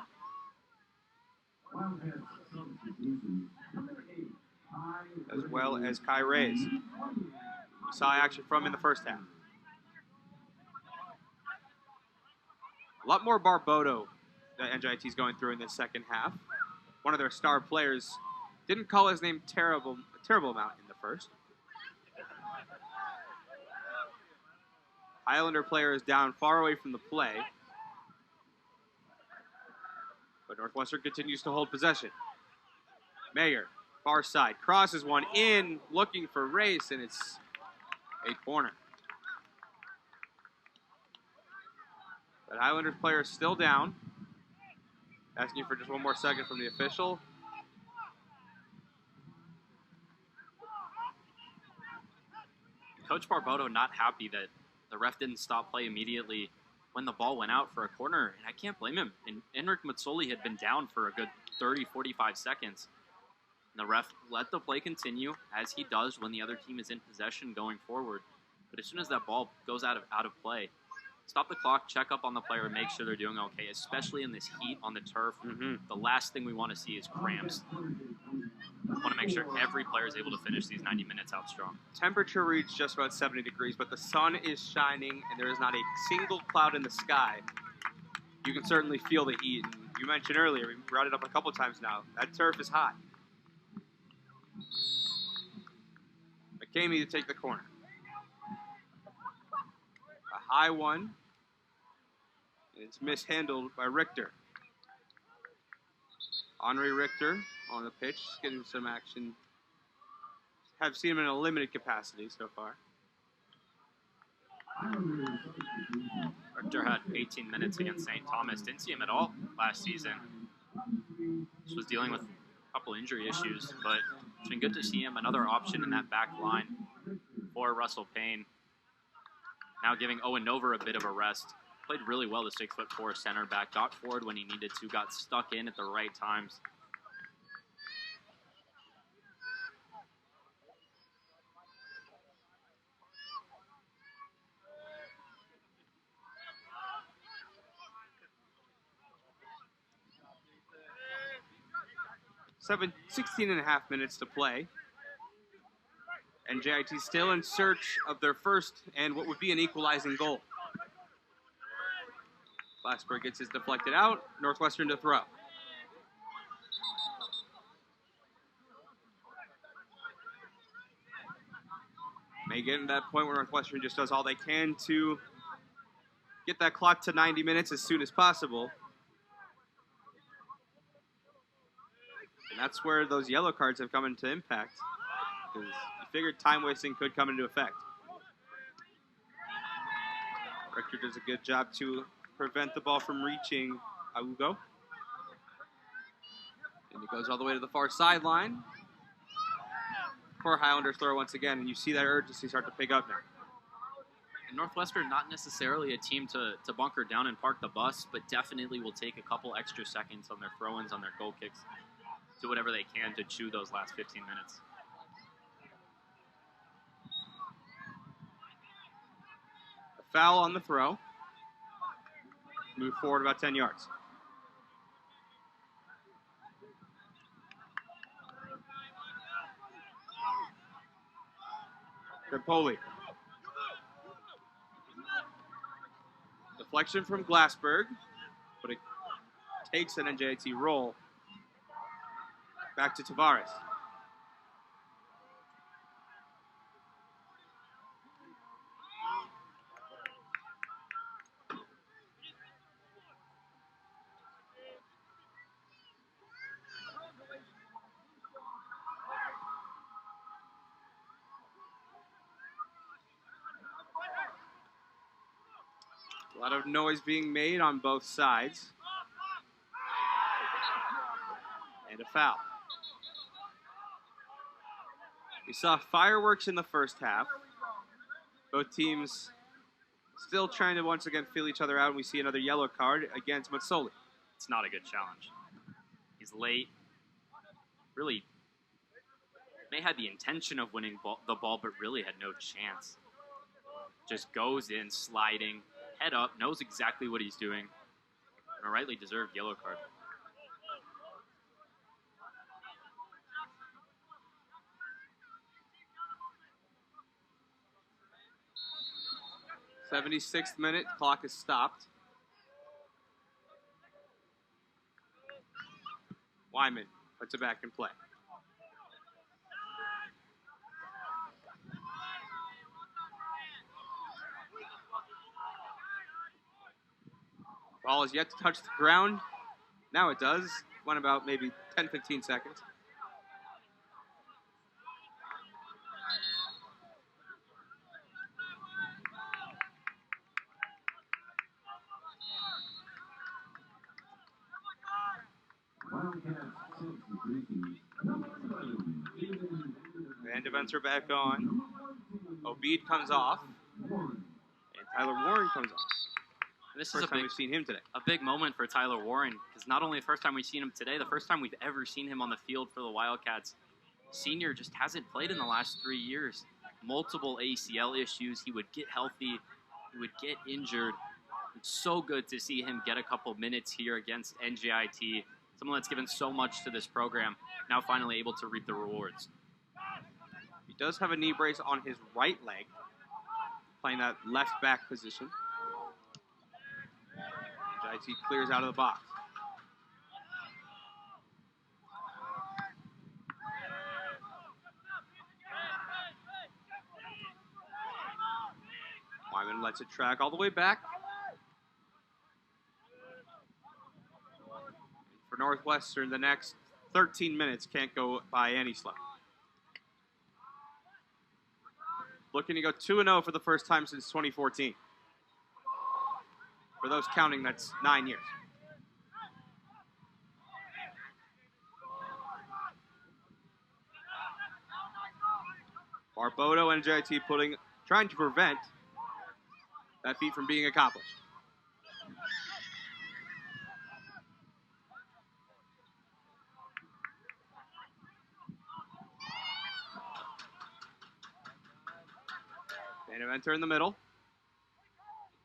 As well as Kai Reyes. We saw action from in the first half. A lot more Barboto that NJIT's going through in this second half. One of their star players didn't call his name a terrible amount in the first. Islander player is down far away from the play. But Northwestern continues to hold possession. Mayer Far side, crosses one in, looking for race, and it's a corner. But Highlanders player is still down. Asking for just one more second from the official. Coach Barboto not happy that the ref didn't stop play immediately when the ball went out for a corner, and I can't blame him. And Enric Mazzoli had been down for a good 30, 45 seconds. And the ref let the play continue, as he does when the other team is in possession going forward. But as soon as that ball goes out of play, stop the clock, check up on the player, and make sure they're doing okay, especially in this heat on the turf. The last thing we want to see is cramps. We want to make sure every player is able to finish these 90 minutes out strong. Temperature reads just about 70 degrees, but the sun is shining, and there is not a single cloud in the sky. You can certainly feel the heat. And you mentioned earlier, we brought it up a couple times now, that turf is hot. McCamey to take the corner. A high one. And it's mishandled by Richter. Henri Richter on the pitch, getting some action. Have seen him in a limited capacity so far. Richter had 18 minutes against St. Thomas. Didn't see him at all last season. Just was dealing with a couple injury issues, but it's been good to see him. Another option in that back line for Russell Payne. Now giving Owen Nover a bit of a rest. Played really well, the 6'4" center back. Got forward when he needed to. Got stuck in at the right times. Seven, 16 and a half minutes to play. NJIT still in search of their first and what would be an equalizing goal. Glassberg gets his deflected out. Northwestern to throw. May get to that point where Northwestern just does all they can to get that clock to 90 minutes as soon as possible. And that's where those yellow cards have come into impact, because you figured time wasting could come into effect. Richter does a good job to prevent the ball from reaching Augo. And it goes all the way to the far sideline. For Highlanders throw once again, and you see that urgency start to pick up now. And Northwestern, not necessarily a team to bunker down and park the bus, but definitely will take a couple extra seconds on their throw-ins, on their goal kicks. Do whatever they can to chew those last 15 minutes. A foul on the throw. Move forward about 10 yards. Tripoli. Deflection from Glassberg, but it takes an NJIT roll. Back to Tavares. A lot of noise being made on both sides. And a foul. We saw fireworks in the first half. Both teams still trying to once again feel each other out, and we see another yellow card against Mazzoli. It's not a good challenge. He's late. Really may had the intention of winning the ball, but really had no chance. Just goes in, sliding, head up, knows exactly what he's doing. And a rightly deserved yellow card. 76th minute, clock is stopped. Wyman puts it back in play. Ball is yet to touch the ground. Now it does. Went about maybe 10, 15 seconds. Van Deventer back on. Obeid comes off. And Tyler Warren comes off. This First is time we've seen him today. a big moment for Tyler Warren, because not only the first time we've seen him today, the first time we've ever seen him on the field for the Wildcats. Senior just hasn't played in the last 3 years. Multiple ACL issues. He would get healthy. He would get injured. It's so good to see him get a couple minutes here against NJIT, someone that's given so much to this program, now finally able to reap the rewards. He does have a knee brace on his right leg, playing that left back position. NJIT clears out of the box. Wyman lets it track all the way back. For Northwestern, the next 13 minutes can't go by any slow. Looking to go 2-0 for the first time since 2014. For those counting, that's 9 years. Barbodo and NJIT trying to prevent that feat from being accomplished. Van Deventer in the middle.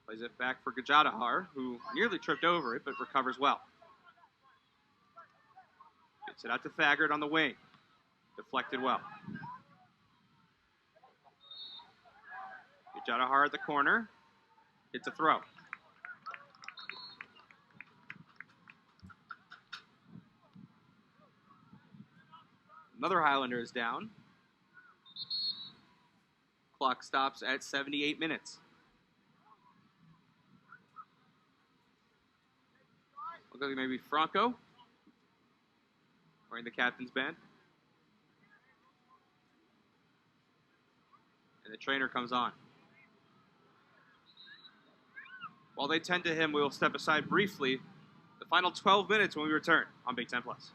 Plays it back for Gajadhar, who nearly tripped over it, but recovers well. Gets it out to Thagard on the wing. Deflected well. Gajadhar at the corner. It's a throw. Another Highlander is down. Clock stops at 78 minutes. Looks like maybe Franco wearing the captain's band. And the trainer comes on. While they tend to him, we will step aside briefly. The final 12 minutes when we return on Big Ten Plus.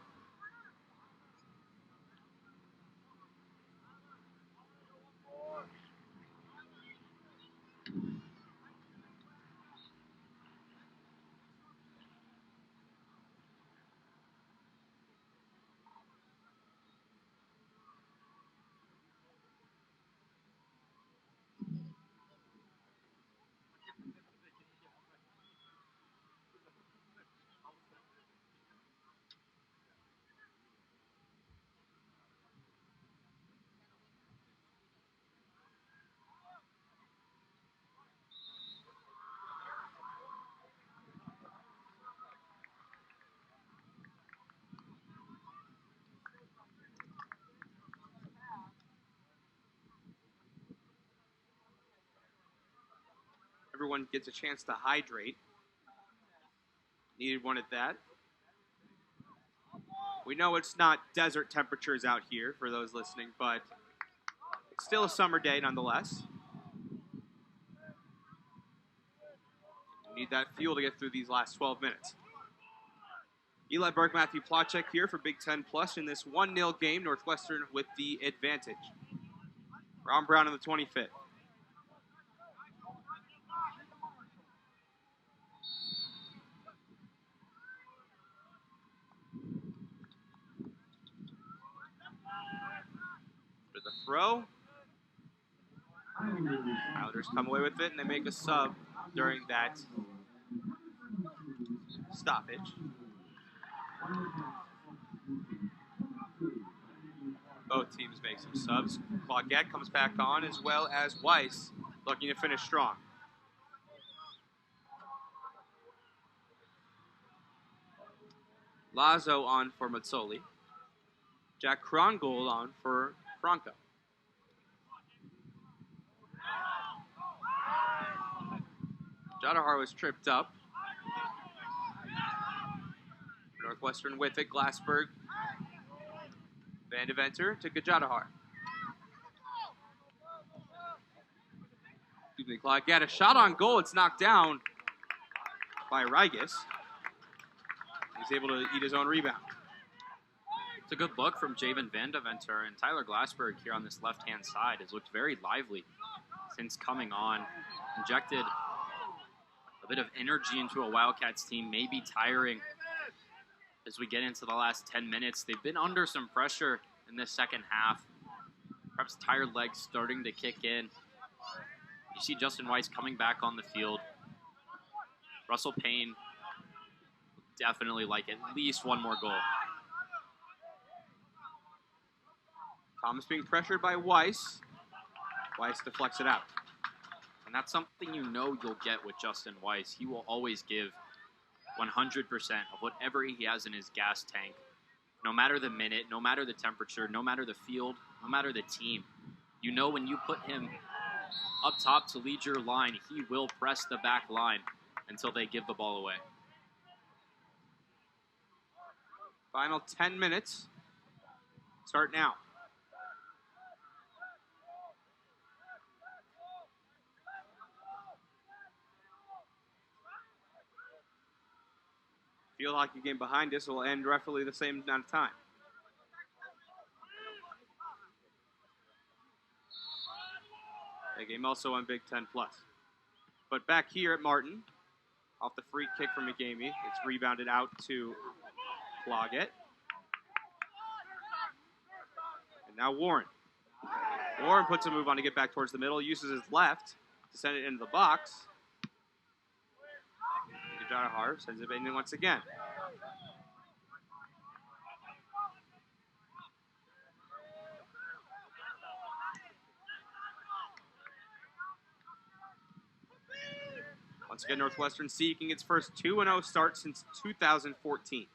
Everyone gets a chance to hydrate. Needed one at that. We know it's not desert temperatures out here for those listening, but it's still a summer day nonetheless. Need that fuel to get through these last 12 minutes. Eli Berg, Matthew Plotchek here for Big Ten Plus in this 1-0 game. Northwestern with the advantage. Ron Brown in the 25th. For the throw. Islanders come away with it, and they make a sub during that stoppage. Both teams make some subs. Claudette comes back on, as well as Weiss, looking to finish strong. Lazo on for Mazzoli. Jack Krongold on for Franco. Gajadhar was tripped up. Northwestern with it. Glassberg. Van Deventer to Gajadhar. Excuse me, Clark. Got a shot on goal. It's knocked down by Rigas. He's able to eat his own rebound. It's a good look from Javen Vandeventer, and Tyler Glassberg here on this left-hand side has looked very lively since coming on. Injected a bit of energy into a Wildcats team, maybe tiring as we get into the last 10 minutes. They've been under some pressure in this second half. Perhaps tired legs starting to kick in. You see Justin Weiss coming back on the field. Russell Payne definitely like at least one more goal. Thomas being pressured by Weiss. Weiss deflects it out. And that's something you know you'll get with Justin Weiss. He will always give 100% of whatever he has in his gas tank. No matter the minute, no matter the temperature, no matter the field, no matter the team. You know when you put him up top to lead your line, he will press the back line until they give the ball away. Final 10 minutes. Start now. Field hockey game behind us will end roughly the same amount of time. The game also on Big Ten Plus. But back here at Martin, off the free kick from McGamey, it's rebounded out to Claggett. And now Warren. Warren puts a move on to get back towards the middle, uses his left to send it into the box. Gajadhar sends it in once again. Once again, Northwestern seeking its first 2-0 start since 2014.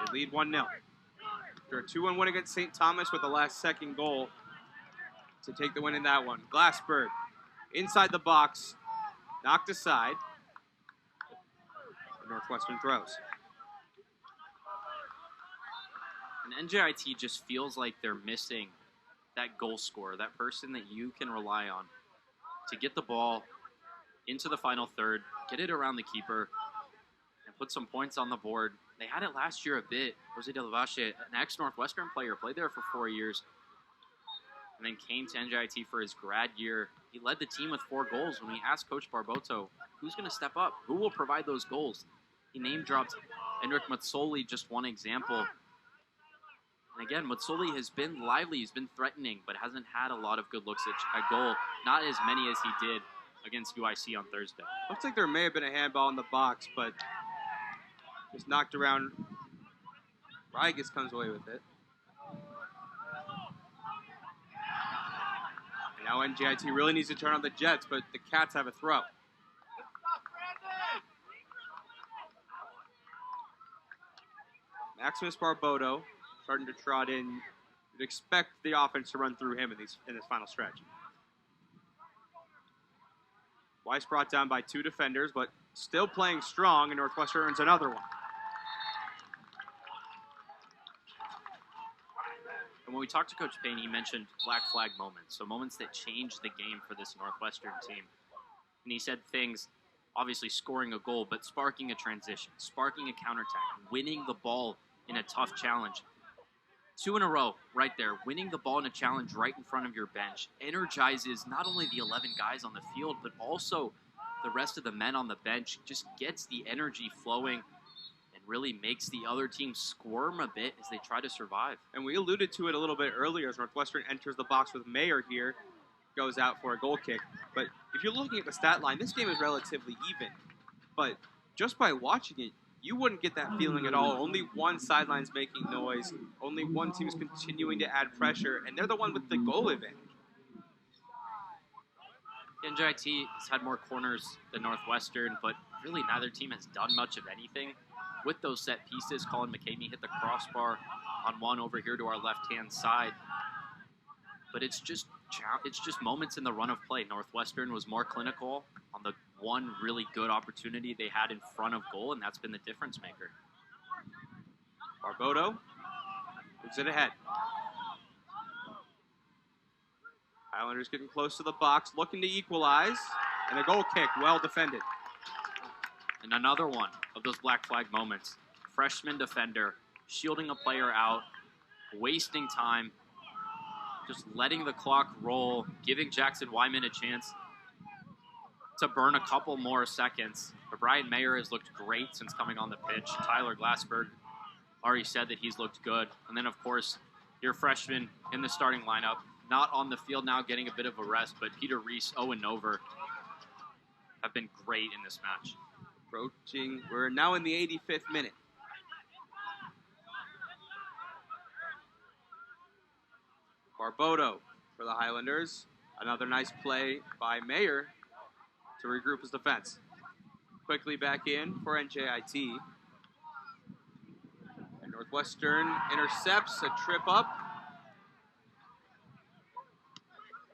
They lead 1-0. After a 2-1 win against St. Thomas with the last-second goal to take the win in that one. Glassberg inside the box, knocked aside. Northwestern throws. And NJIT just feels like they're missing that goal scorer, that person that you can rely on to get the ball into the final third, get it around the keeper, and put some points on the board. They had it last year a bit. Jose De La Vache, an ex-Northwestern player, played there for 4 years, and then came to NJIT for his grad year. He led the team with 4 goals. When we asked Coach Barboto, who's going to step up? Who will provide those goals? He name-dropped Enric Matsoli, just one example. And again, Matsoli has been lively, he's been threatening, but hasn't had a lot of good looks at goal. Not as many as he did against UIC on Thursday. Looks like there may have been a handball in the box, but just knocked around. Rigas comes away with it. And now NJIT really needs to turn on the Jets, but the Cats have a throw. Maximus Barboto starting to trot in. You'd expect the offense to run through him in this final stretch. Weiss brought down by 2 defenders, but still playing strong, and Northwestern earns another one. And when we talked to Coach Payne, he mentioned black flag moments, so moments that change the game for this Northwestern team. And he said things, obviously scoring a goal, but sparking a transition, sparking a counterattack, winning the ball in a tough challenge. 2 in a row right there. Winning the ball in a challenge right in front of your bench energizes not only the 11 guys on the field, but also the rest of the men on the bench. Just gets the energy flowing and really makes the other team squirm a bit as they try to survive. And we alluded to it a little bit earlier as Northwestern enters the box with Mayer here. Goes out for a goal kick. But if you're looking at the stat line, this game is relatively even. But just by watching it, you wouldn't get that feeling at all. Only one sideline's making noise. Only one team's continuing to add pressure, and they're the one with the goal advantage. NJIT has had more corners than Northwestern, but really neither team has done much of anything. With those set pieces, Colin McCamey hit the crossbar on one over here to our left-hand side. But it's just moments in the run of play. Northwestern was more clinical on the one really good opportunity they had in front of goal, and that's been the difference maker. Barboto moves it ahead. Highlanders getting close to the box, looking to equalize, and a goal kick, well defended. And another one of those black flag moments. Freshman defender shielding a player out, wasting time, just letting the clock roll, giving Jackson Wyman a chance to burn a couple more seconds. But Brian Mayer has looked great since coming on the pitch. Tyler Glassberg already said that he's looked good. And then, of course, your freshman in the starting lineup, not on the field now, getting a bit of a rest, but Peter Reese, Owen Nover have been great in this match. Approaching, we're now in the 85th minute. Barbodo for the Highlanders. Another nice play by Mayer to regroup his defense. Quickly back in for NJIT. And Northwestern intercepts a trip up.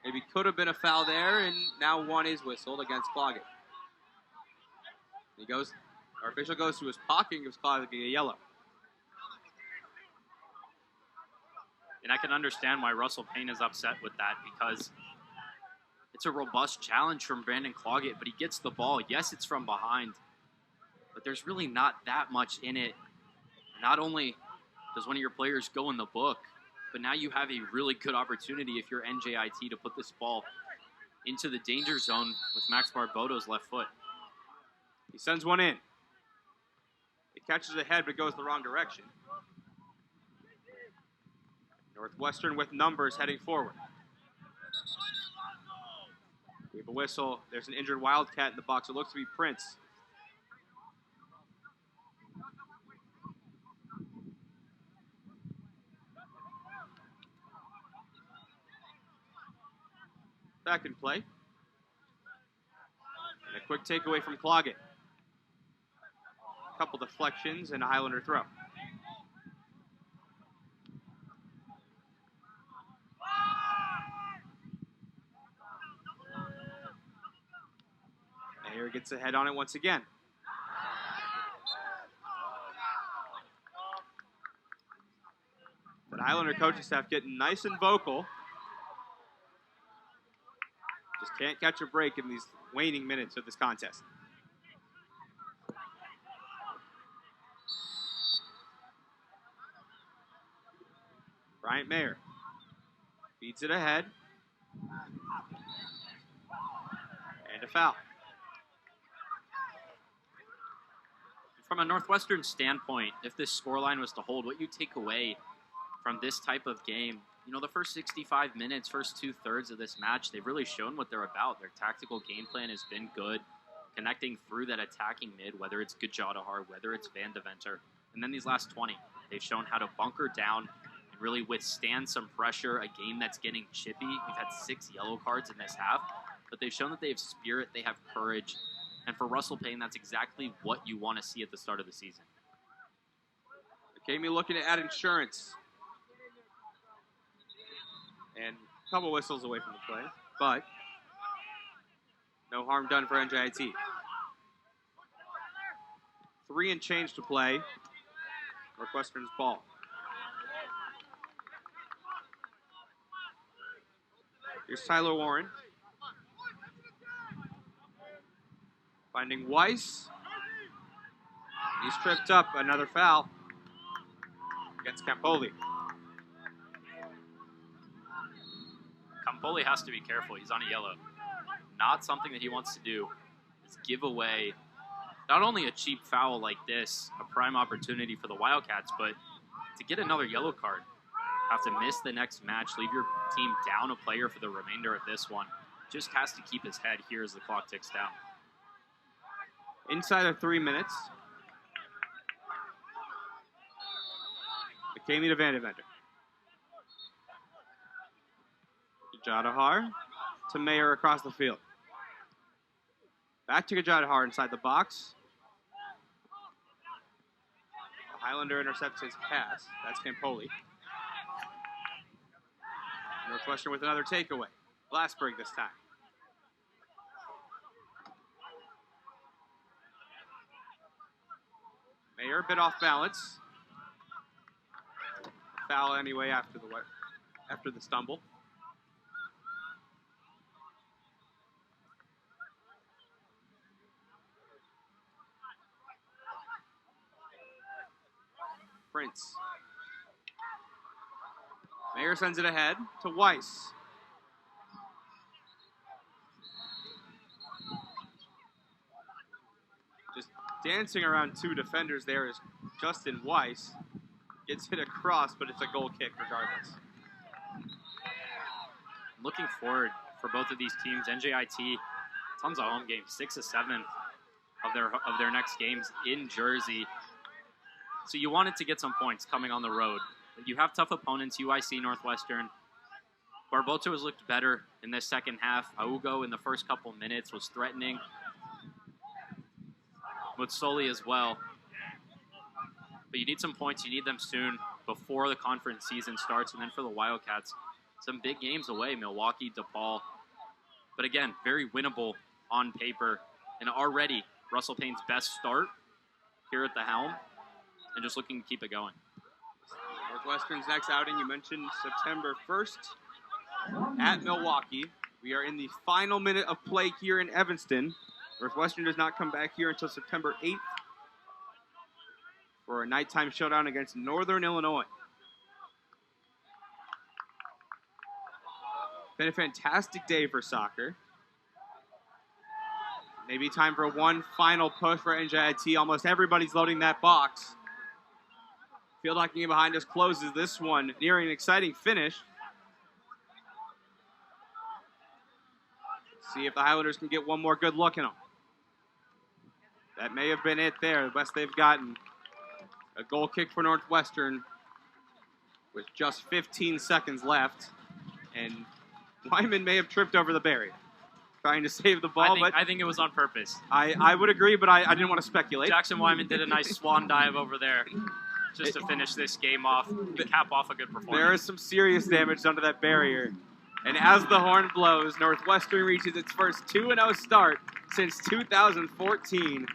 Maybe could have been a foul there, and now one is whistled against Cloggett. He goes, our official goes to his pocket and gives Cloggett a yellow. And I can understand why Russell Payne is upset with that, because it's a robust challenge from Brandon Cloggett, but he gets the ball. Yes, it's from behind, but there's really not that much in it. Not only does one of your players go in the book, but now you have a really good opportunity if you're NJIT to put this ball into the danger zone with Max Barbodo's left foot. He sends one in. It catches ahead, but goes the wrong direction. Northwestern with numbers heading forward. We have a whistle. There's an injured Wildcat in the box. It looks to be Prince. Back in play. And a quick takeaway from Cloggett. A couple deflections and a Highlander throw. Mayer gets ahead on it once again. The Highlander coaching staff getting nice and vocal. Just can't catch a break in these waning minutes of this contest. Bryant Mayer feeds it ahead. And a foul. From a Northwestern standpoint, if this scoreline was to hold, what you take away from this type of game, you know, the first 65 minutes, first two-thirds of this match, they've really shown what they're about. Their tactical game plan has been good, connecting through that attacking mid, whether it's Gajadhar, whether it's Van Deventer. And then these last 20, they've shown how to bunker down and really withstand some pressure, a game that's getting chippy. We've had 6 yellow cards in this half, but they've shown that they have spirit, they have courage. And for Russell Payne, that's exactly what you want to see at the start of the season. Academy looking to add insurance. And a couple whistles away from the play, but no harm done for NJIT. 3 and change to play. Northwestern's ball. Here's Tyler Warren. Finding Weiss. He's tripped up. Another foul against Campoli. Campoli has to be careful. He's on a yellow. Not something that he wants to do is give away not only a cheap foul like this, a prime opportunity for the Wildcats, but to get another yellow card. Have to miss the next match, leave your team down a player for the remainder of this one. Just has to keep his head here as the clock ticks down. Inside of 3 minutes. McCamey to Van Deventer. Gajadhar to Mayer across the field. Back to Gajadhar inside the box. The Highlander intercepts his pass. That's Campoli. Northwestern with another takeaway. Glassberg this time. Mayer a bit off balance. Foul anyway after the stumble. Prince. Mayer sends it ahead to Weiss. Just dancing around two defenders there is Justin Weiss. Gets hit across, but it's a goal kick regardless. Looking forward for both of these teams. NJIT, tons of home games, 6 of 7 of their next games in Jersey. So you wanted to get some points coming on the road. You have tough opponents, UIC, Northwestern. Barbosa has looked better in this second half. Augo in the first couple minutes was threatening. Mutsoli as well. But you need some points. You need them soon before the conference season starts. And then for the Wildcats, some big games away, Milwaukee, DePaul. But again, very winnable on paper. And already Russell Payne's best start here at the helm. And just looking to keep it going. Northwestern's next outing, you mentioned September 1st at Milwaukee. We are in the final minute of play here in Evanston. Northwestern does not come back here until September 8th for a nighttime showdown against Northern Illinois. Been a fantastic day for soccer. Maybe time for one final push for NJIT. Almost everybody's loading that box. Field hockey behind us closes this one, nearing an exciting finish. See if the Highlanders can get one more good look in them. That may have been it there, the best they've gotten. A goal kick for Northwestern with just 15 seconds left. And Wyman may have tripped over the barrier, trying to save the ball. I think it was on purpose. I would agree, but I didn't want to speculate. Jackson Wyman did a nice swan dive over there just to finish this game off and cap off a good performance. There is some serious damage done to that barrier. And as the horn blows, Northwestern reaches its first 2-0 start since 2014